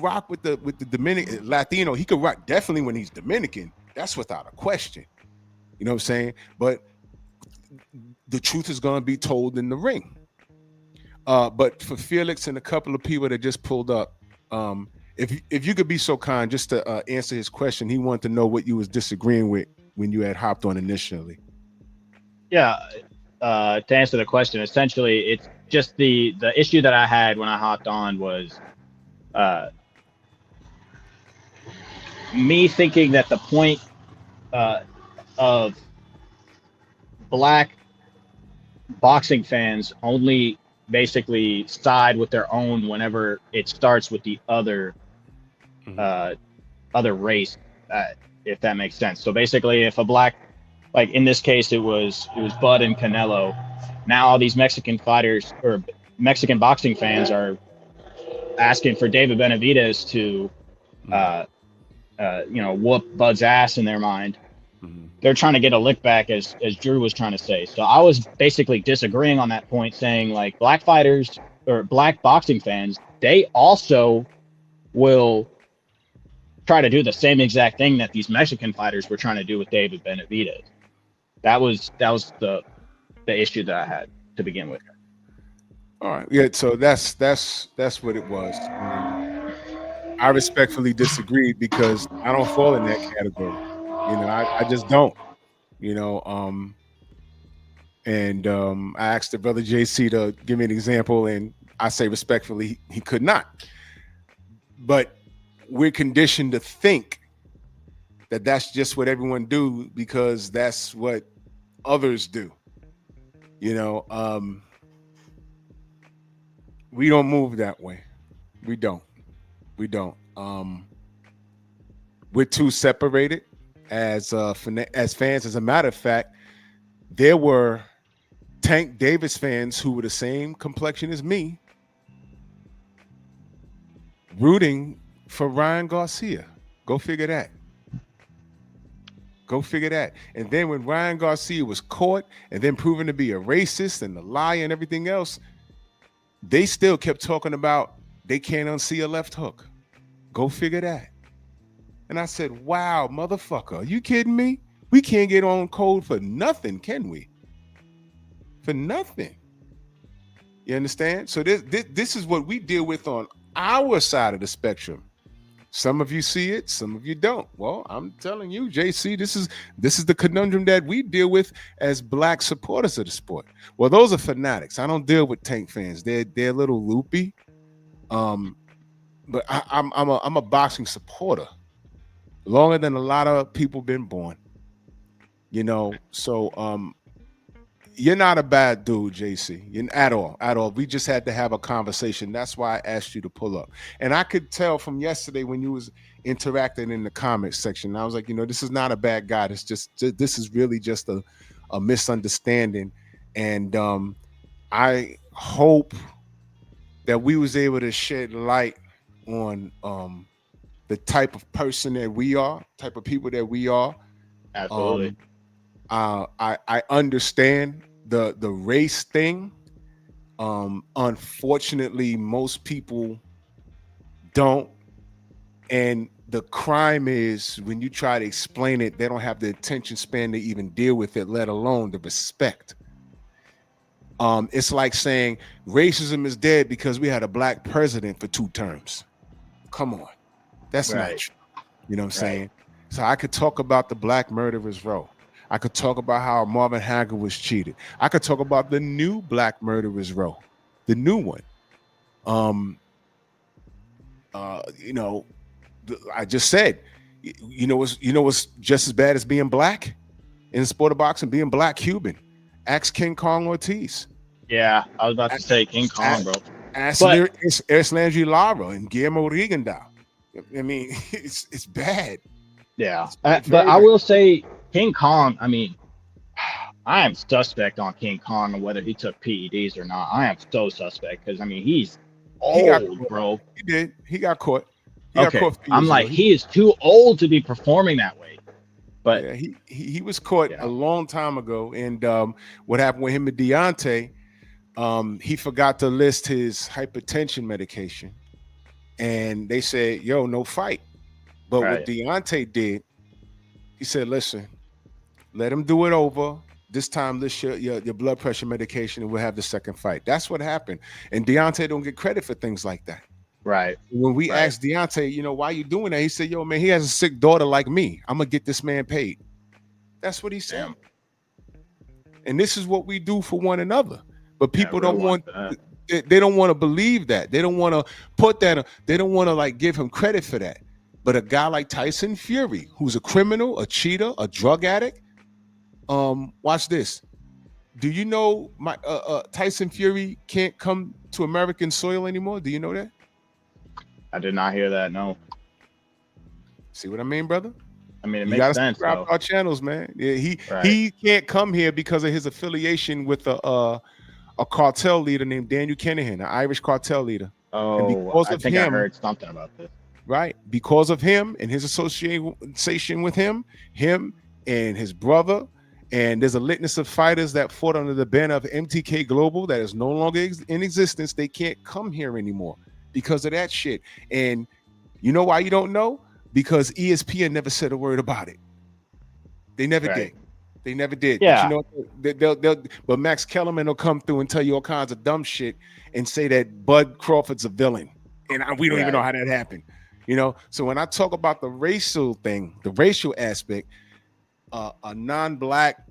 B: rock with the Dominican Latino. He could rock definitely when he's Dominican. That's without a question. You know what I'm saying? But the truth is going to be told in the ring. But for Felix and a couple of people that just pulled up, if you could be so kind just to answer his question. He wanted to know what you was disagreeing with when you had hopped on initially.
D: Yeah. To answer the question, essentially, it's just the issue that I had when I hopped on was me thinking that the point of black boxing fans only basically side with their own whenever it starts with the other other race, if that makes sense. So basically, if a black, like in this case, it was Bud and Canelo. Now all these Mexican fighters or Mexican boxing fans are asking for David Benavidez to, whoop Bud's ass in their mind. They're trying to get a lick back, as Drew was trying to say. So I was basically disagreeing on that point, saying like black fighters or black boxing fans, they also will try to do the same exact thing that these Mexican fighters were trying to do with David Benavidez. That was the issue that I had to begin with.
B: All right. Yeah, so that's what it was. I respectfully disagreed because I don't fall in that category. I just don't. I asked the brother JC to give me an example, and I say respectfully he could not. but we're conditioned to think that that's just what everyone do because that's what others do. You know, we don't move that way. We don't. We're too separated as fans. As a matter of fact, there were Tank Davis fans who were the same complexion as me rooting for Ryan Garcia. Go figure that. And then when Ryan Garcia was caught and then proven to be a racist and a liar and everything else, they still kept talking about they can't unsee a left hook. Go figure that. And I said, wow, motherfucker, are you kidding me? We can't get on code for nothing, can we? For nothing. You understand? So this is what we deal with on our side of the spectrum. Some of you see it, some of you don't. Well, I'm telling you, JC, this is the conundrum that we deal with as black supporters of the sport. Well, those are fanatics. I don't deal with Tank fans. They're a little loopy. But I'm a boxing supporter. Longer than a lot of people been born. You know, so you're not a bad dude, JC, at all. We just had to have a conversation. That's why I asked you to pull up. And I could tell from yesterday when you was interacting in the comments section, I was like, you know, this is not a bad guy. This is really just a misunderstanding. And I hope that we was able to shed light on the type of person that we are, type of people that we are.
D: Absolutely.
B: I understand the race thing. Unfortunately, most people don't. And the crime is when you try to explain it, they don't have the attention span to even deal with it, let alone the respect. It's like saying racism is dead because we had a black president for 2 terms. Come on. That's
D: right.
B: not true. You know what I'm saying? So I could talk about the Black Murderers Row. I could talk about how Marvin Hagler was cheated. I could talk about the new Black Murderers Row, the new one. You know, I just said, you know what's just as bad as being black in the sport of boxing, being black Cuban. Ask King Kong Ortiz.
D: Yeah, I was about to say King Kong, bro.
B: Ask Landry Lara and Guillermo Rigondeaux. I mean, it's bad.
D: Yeah, but I will say King Kong. I mean, I am suspect on King Kong and whether he took PEDs or not. I am so suspect because I mean he's old, bro.
B: He did. He got caught.
D: I'm like, he is too old to be performing that way. But
B: yeah, he was caught a long time ago. And what happened with him and Deontay? He forgot to list his hypertension medication. And they said, yo, no fight. But what Deontay did, he said, listen, let him do it over. This time, list your blood pressure medication and we'll have the second fight. That's what happened. And Deontay don't get credit for things like that.
D: Right.
B: When we asked Deontay, you know, why you doing that? He said, yo, man, he has a sick daughter like me. I'm going to get this man paid. That's what he said. Damn. And this is what we do for one another. But people don't want that. They don't want to believe that. They don't want to put that. They don't want to like give him credit for that. But a guy like Tyson Fury, who's a criminal, a cheater, a drug addict. Watch this. Do you know my Tyson Fury can't come to American soil anymore? Do you know that?
D: I did not hear that. No.
B: See what I mean, brother?
D: I mean, it makes sense.
B: Subscribe to our channels, man. Yeah, he can't come here because of his affiliation with a cartel leader named Daniel Kinahan, an Irish cartel leader.
D: Oh, I think I heard something about this.
B: Right. Because of him and his association with him and his brother, and there's a litany of fighters that fought under the banner of MTK Global that is no longer in existence. They can't come here anymore because of that shit. And you know why you don't know? Because ESPN never said a word about it. They never did. They never did.
D: Yeah.
B: But, you know, but Max Kellerman will come through and tell you all kinds of dumb shit and say that Bud Crawford's a villain. And we don't even know how that happened. You know, so when I talk about the racial thing, the racial aspect, a non-black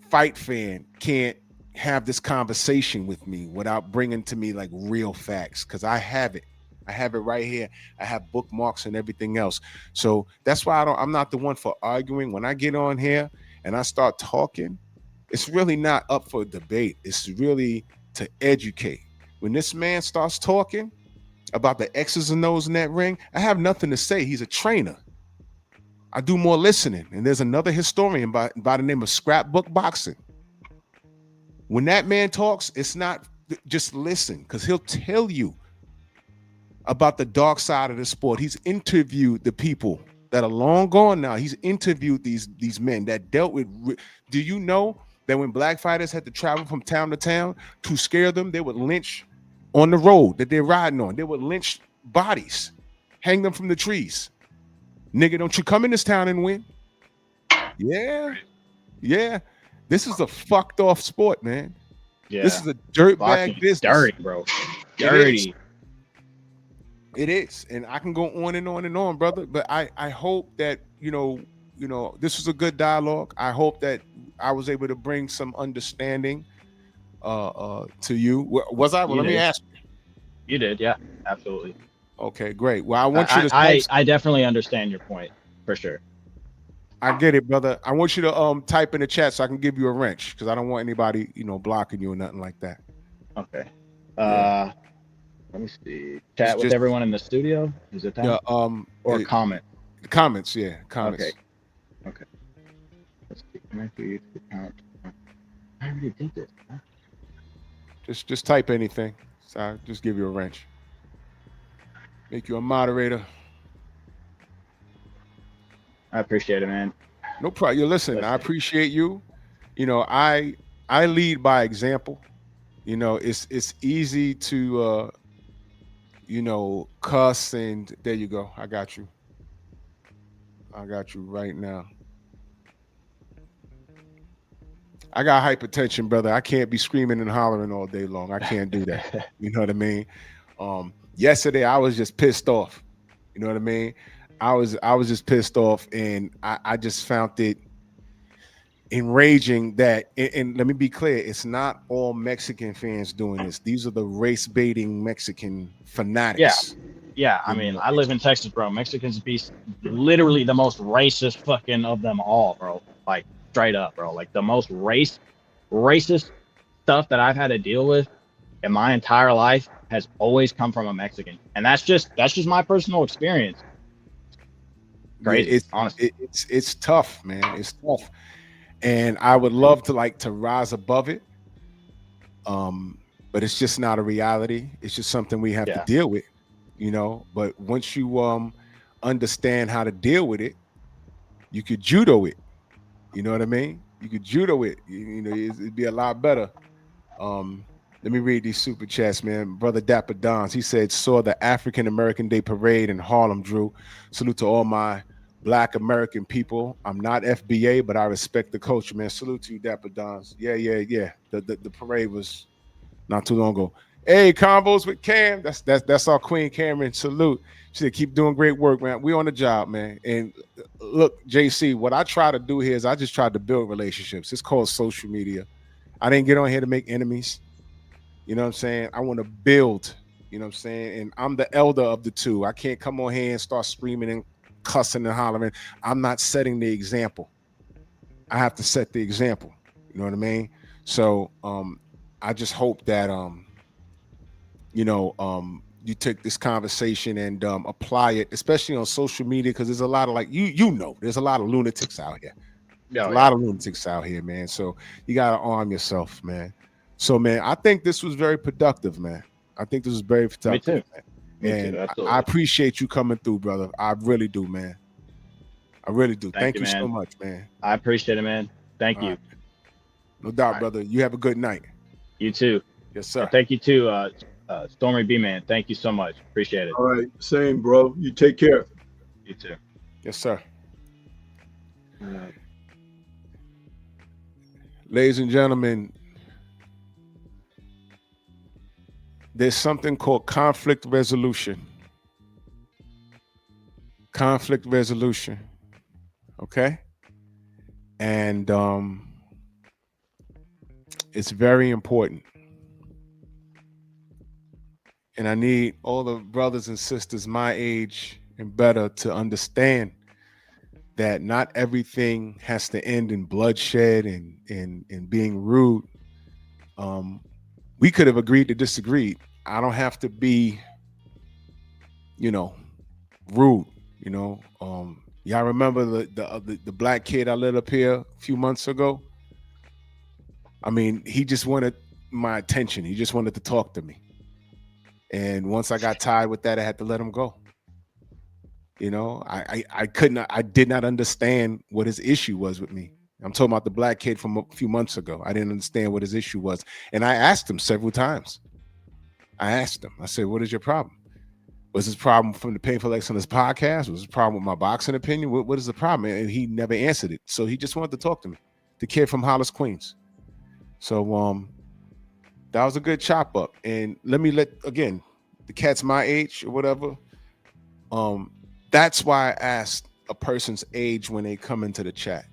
B: fight fan can't have this conversation with me without bringing to me like real facts, because I have it. I have it right here. I have bookmarks and everything else. So that's why I'm not the one for arguing. When I get on here and I start talking, it's really not up for debate. It's really to educate. When this man starts talking about the X's and O's in that ring, I have nothing to say. He's a trainer. I do more listening. And there's another historian by the name of Scrapbook Boxing. When that man talks, it's not just listen, because he'll tell you about the dark side of the sport. He's interviewed the people that are long gone now. He's interviewed these men that dealt with. Do you know that when black fighters had to travel from town to town to scare them, they would lynch on the road that they're riding on? They would lynch bodies, hang them from the trees. Nigga, don't you come in this town and win? Yeah. This is a fucked off sport, man. Yeah. This is a dirtbag business.
D: Dirty, bro. Dirty.
B: It is. And I can go on and on and on, brother. But I hope that, you know, this was a good dialogue. I hope that I was able to bring some understanding to you. Was I? Well, let me ask you.
D: You did, yeah, absolutely.
B: Okay, great. Well, I want you to
D: I definitely understand your point, for sure.
B: I get it, brother. I want you to type in the chat so I can give you a wrench, because I don't want anybody, blocking you or nothing like that.
D: Okay. Yeah. Let me see. Chat with everyone in the studio. Is it that?
B: Yeah.
D: Or comment.
B: Comments, yeah. Comments.
D: Okay. Let's see. I already did this. Huh?
B: Just type anything. So I'll just give you a wrench. Make you a moderator.
D: I appreciate it, man.
B: No problem. You listen. I appreciate you. I lead by example. It's easy to cuss, and there you go. I got you right now. I got hypertension, brother. I can't be screaming and hollering all day long. I can't do that. You know what I mean? Yesterday I was just pissed off. You know what I mean? I was just pissed off, and I just found it enraging that, and let me be clear, it's not all Mexican fans doing this. These are the race baiting Mexican fanatics.
D: Yeah. I mean, I live in Texas, bro. Mexicans be literally the most racist fucking of them all, bro. Like straight up, bro. Like the most racist stuff that I've had to deal with in my entire life has always come from a Mexican, and that's just my personal experience. Crazy.
B: Yeah, honestly, it's tough, man. It's tough. And I would love to rise above it. But it's just not a reality. It's just something we have to deal with, But once you understand how to deal with it, you could judo it. You know what I mean? You could judo it. It'd be a lot better. Let me read these super chats, man. Brother Dapper Dons, he said, saw the African American Day Parade in Harlem, Drew. Salute to all my Black American people. I'm not FBA, but I respect the culture, man. Salute to you, Dapper Dons. Yeah. The parade was not too long ago. Hey, Combos with Cam. That's our Queen Cameron. Salute. She said, keep doing great work, man. We on the job, man. And look, JC, what I try to do here is I just tried to build relationships. It's called social media. I didn't get on here to make enemies. You know what I'm saying? I want to build, you know what I'm saying? And I'm the elder of the two. I can't come on here and start screaming and cussing and hollering. I'm not setting the example. I have to set the example. You know what I mean? So I just hope that you take this conversation and apply it, especially on social media, because there's a lot of there's a lot of lunatics out here. A lot of lunatics out here, man. So you gotta arm yourself, man. So, man, I think this was very productive, man. I think this was very productive.
D: Me
B: too.
D: And
B: I appreciate you coming through, brother. I really do, man. I really do. Thank you so much, man.
D: I appreciate it, man. Thank you.
B: Right. No doubt, brother. You have a good night.
D: You too.
B: Yes, sir.
D: And thank you too, Stormy B, man. Thank you so much. Appreciate it.
C: All right. Same, bro. You take care.
D: You too.
B: Yes, sir. Ladies and gentlemen, there's something called conflict resolution. Conflict resolution. Okay? And it's very important. And I need all the brothers and sisters my age and better to understand that not everything has to end in bloodshed and being rude. We could have agreed to disagree. I don't have to be, rude. Y'all remember the black kid I lit up here a few months ago? I mean, he just wanted my attention. He just wanted to talk to me. And once I got tired with that, I had to let him go. I did not understand what his issue was with me. I'm talking about the black kid from a few months ago. I didn't understand what his issue was. And I asked him several times. I said, what is your problem? Was his problem from the Painful Excellence podcast? Was his problem with my boxing opinion? What is the problem? And he never answered it. So he just wanted to talk to me. The kid from Hollis, Queens. So that was a good chop up. And again, the cat's my age or whatever. That's why I asked a person's age when they come into the chat.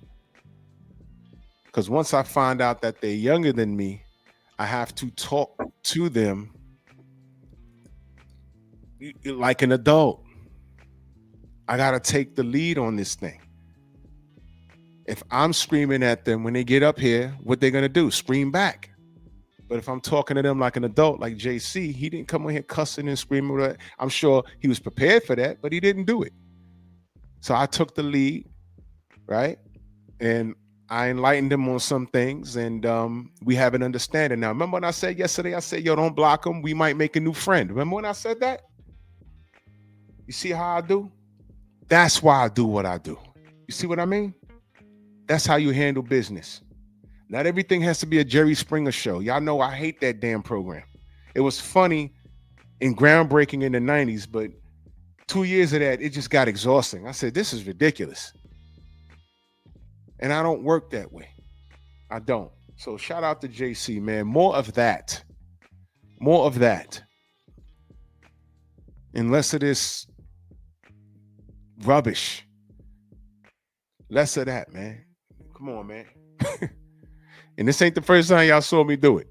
B: Because once I find out that they're younger than me, I have to talk to them like an adult. I got to take the lead on this thing. If I'm screaming at them when they get up here, what they're going to do? Scream back. But if I'm talking to them like an adult, like JC, he didn't come in here cussing and screaming. I'm sure he was prepared for that, but he didn't do it. So I took the lead, right? And I enlightened him on some things, and we have an understanding now. Remember when I said yesterday, yo, don't block him. We might make a new friend. Remember when I said that? You see how I do? That's why I do what I do. You see what I mean? That's how you handle business. Not everything has to be a Jerry Springer show. Y'all know I hate that damn program. It was funny and groundbreaking in the 90s, but 2 years of that, it just got exhausting. I said, this is ridiculous. And I don't work that way. I don't. So shout out to JC, man. More of that. More of that. And less of this rubbish. Less of that, man. Come on, man. And this ain't the first time y'all saw me do it.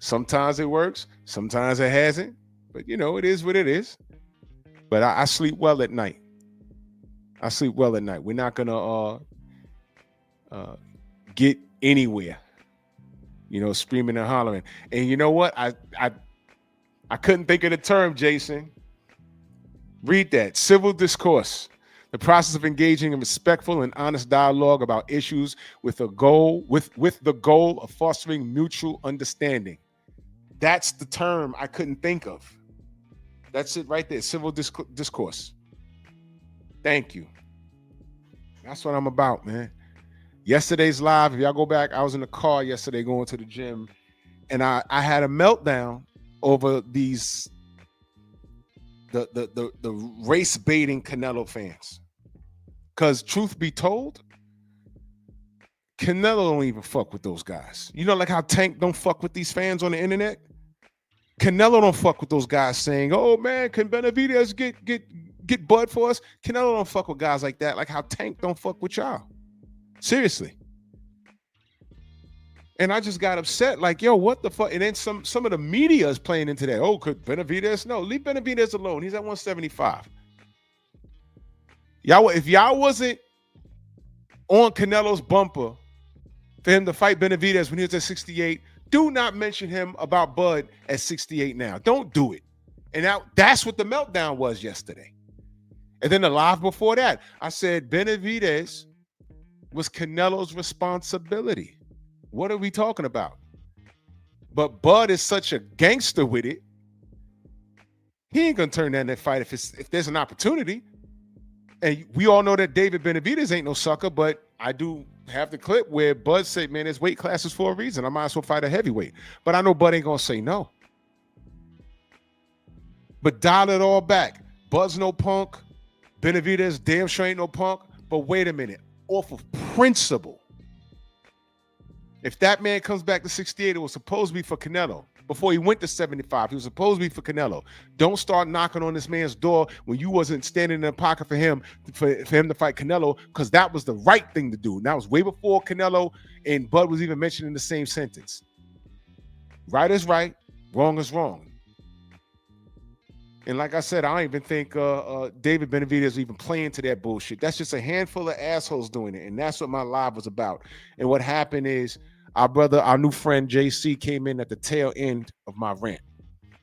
B: Sometimes it works. Sometimes it hasn't. But, it is what it is. But I sleep well at night. I sleep well at night. We're not going to get anywhere, screaming and hollering. And you know what? I couldn't think of the term, Jason. Read that. Civil discourse. The process of engaging in respectful and honest dialogue about issues with the goal of fostering mutual understanding. That's the term I couldn't think of. That's it right there. Civil discourse. Thank you. That's what I'm about, man. Yesterday's live, if y'all go back, I was in the car yesterday going to the gym, and I had a meltdown over the race baiting Canelo fans. Because truth be told, Canelo don't even fuck with those guys. Like how Tank don't fuck with these fans on the internet? Canelo don't fuck with those guys saying, oh man, can Benavidez get bud for us? Canelo don't fuck with guys like that, like how Tank don't fuck with y'all. Seriously. And I just got upset, like, yo, what the fuck? And then some of the media is playing into that. Oh, could Benavidez? No, leave Benavidez alone. He's at 175. If y'all wasn't on Canelo's bumper for him to fight Benavidez when he was at 68, do not mention him about Bud at 68 now. Don't do it. And that's what the meltdown was yesterday. And then the live before that, I said Benavidez was Canelo's responsibility. What are we talking about? But Bud is such a gangster with it. He ain't gonna turn down that fight if there's an opportunity. And we all know that David Benavidez ain't no sucker, but I do have the clip where Bud said, man, there's weight classes for a reason. I might as well fight a heavyweight. But I know Bud ain't gonna say no. But dial it all back. Bud's no punk. Benavidez damn sure ain't no punk. But wait a minute. Off of principle. If that man comes back to 68, it was supposed to be for Canelo. Before he went to 75, he was supposed to be for Canelo. Don't start knocking on this man's door when you wasn't standing in the pocket for him to fight Canelo, because that was the right thing to do. And that was way before Canelo and Bud was even mentioned in the same sentence. Right is right, wrong is wrong. And like I said, I don't even think David Benavidez is even playing to that bullshit. That's just a handful of assholes doing it. And that's what my live was about. And what happened is our new friend JC came in at the tail end of my rant.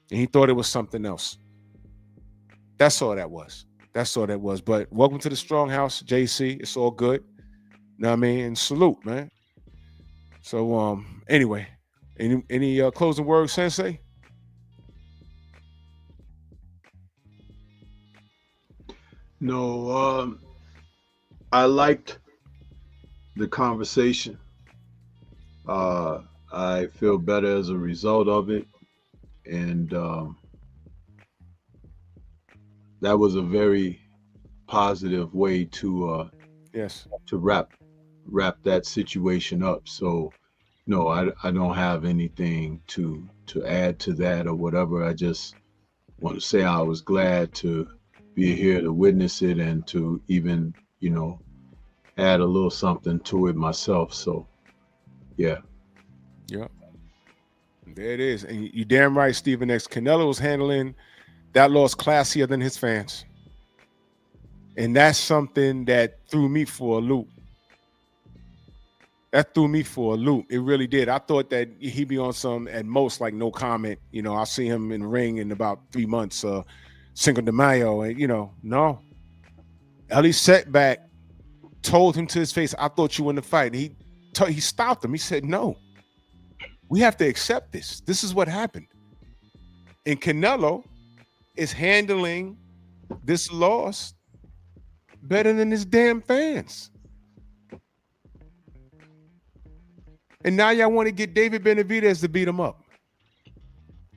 B: And he thought it was something else. That's all that was. That's all that was. But welcome to the Strong House, JC. It's all good. You know what I mean? And salute, man. So anyway, any closing words, Sensei?
C: No, I liked the conversation. I feel better as a result of it, and that was a very positive way to to wrap that situation up. So no, I don't have anything to add to that or whatever. I just want to say I was glad to be here to witness it and to even, add a little something to it myself. So, yeah.
B: Yeah. There it is. And you damn right, Stephen X. Canelo was handling that loss classier than his fans. And that's something that threw me for a loop. That threw me for a loop. It really did. I thought that he'd be on some, at most, like no comment. I'll see him in the ring in about 3 months. Cinco de Mayo, and no. Elie Setback told him to his face, "I thought you were in the fight." He stopped him. He said, "No, we have to accept this. This is what happened." And Canelo is handling this loss better than his damn fans. And now y'all want to get David Benavidez to beat him up.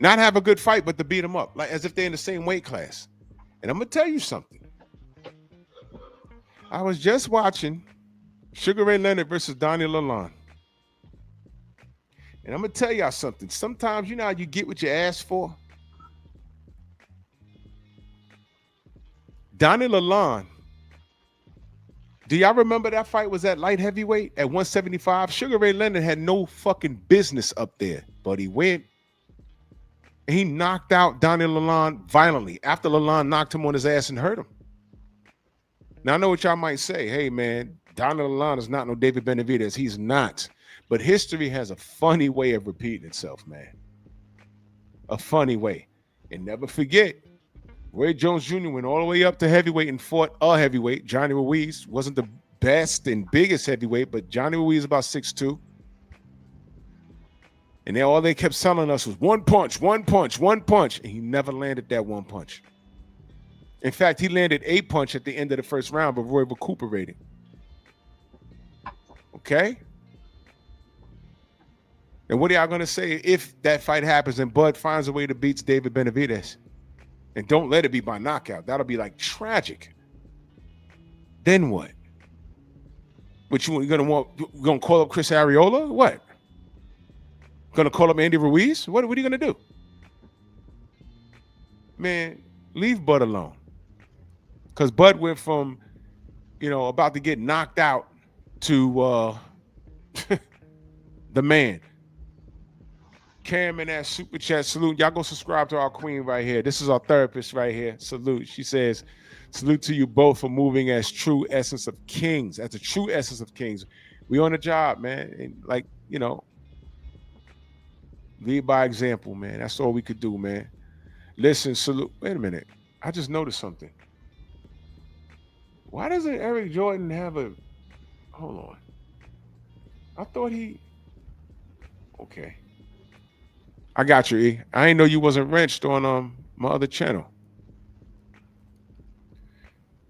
B: Not have a good fight, but to beat him up, like as if they're in the same weight class. And I'm gonna tell you something. I was just watching Sugar Ray Leonard versus Donnie Lalonde. And I'm gonna tell y'all something. Sometimes you know how you get what you ask for. Donnie Lalonde. Do y'all remember that fight was at light heavyweight at 175? Sugar Ray Leonard had no fucking business up there, but he went. And he knocked out Donnie Lalonde violently after Lalonde knocked him on his ass and hurt him. Now, I know what y'all might say. Hey, man, Donnie Lalonde is not no David Benavidez. He's not. But history has a funny way of repeating itself, man. A funny way. And never forget, Roy Jones Jr. went all the way up to heavyweight and fought a heavyweight. Johnny Ruiz wasn't the best and biggest heavyweight, but Johnny Ruiz is about 6'2". And all they kept telling us was one punch, one punch, one punch. And he never landed that one punch. In fact, he landed a punch at the end of the first round, but Roy recuperated. Okay? And what are y'all going to say if that fight happens and Bud finds a way to beat David Benavidez? And don't let it be by knockout. That'll be like tragic. Then what? What you gonna call up Chris Arreola? What? Gonna call up Andy Ruiz? What are you gonna do? Man, leave Bud alone. Because Bud went from, about to get knocked out to the man. Cam in that super chat, salute. Y'all go subscribe to our queen right here. This is our therapist right here. Salute. She says, salute to you both for moving as true essence of kings. As the true essence of kings. We on the job, man. And lead by example, man. That's all we could do, man. Listen, salute. Wait a minute. I just noticed something. Why doesn't Eric Jordan have a... Hold on. I thought he... Okay. I got you, E. I ain't know you wasn't wrenched on my other channel.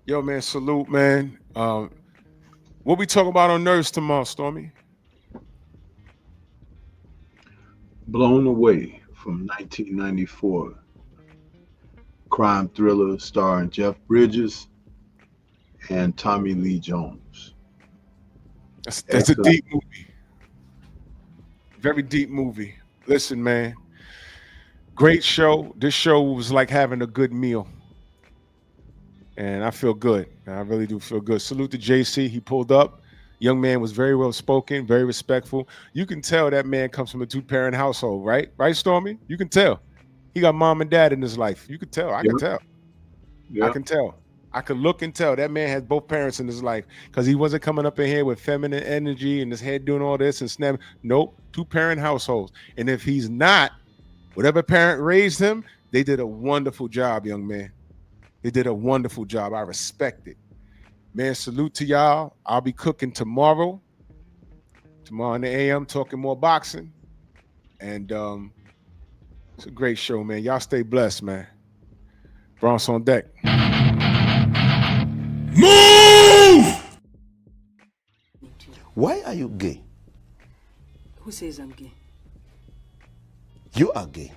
B: Yo, man, salute, man. What we talking about on Nerves tomorrow, Stormy?
C: Blown Away from 1994. Crime thriller starring Jeff Bridges and Tommy Lee Jones.
B: That's a deep movie. Very deep movie. Listen, man. Great show. This show was like having a good meal. And I feel good. I really do feel good. Salute to JC. He pulled up. Young man was very well spoken, very respectful. You can tell that man comes from a two-parent household, right? Right, Stormy? You can tell. He got mom and dad in his life. You could tell. I can tell.
C: Yeah.
B: I can tell. I could look and tell that man has both parents in his life, because he wasn't coming up in here with feminine energy and his head doing all this and snapping. Nope, 2-parent households. And if he's not, whatever parent raised him, they did a wonderful job, young man. They did a wonderful job. I respect it. Man, salute to y'all. I'll be cooking tomorrow in the AM, talking more boxing. And it's a great show, man. Y'all stay blessed, man. Bronx on deck.
E: Move!
A: Why are you gay?
F: Who says I'm gay?
A: You are gay.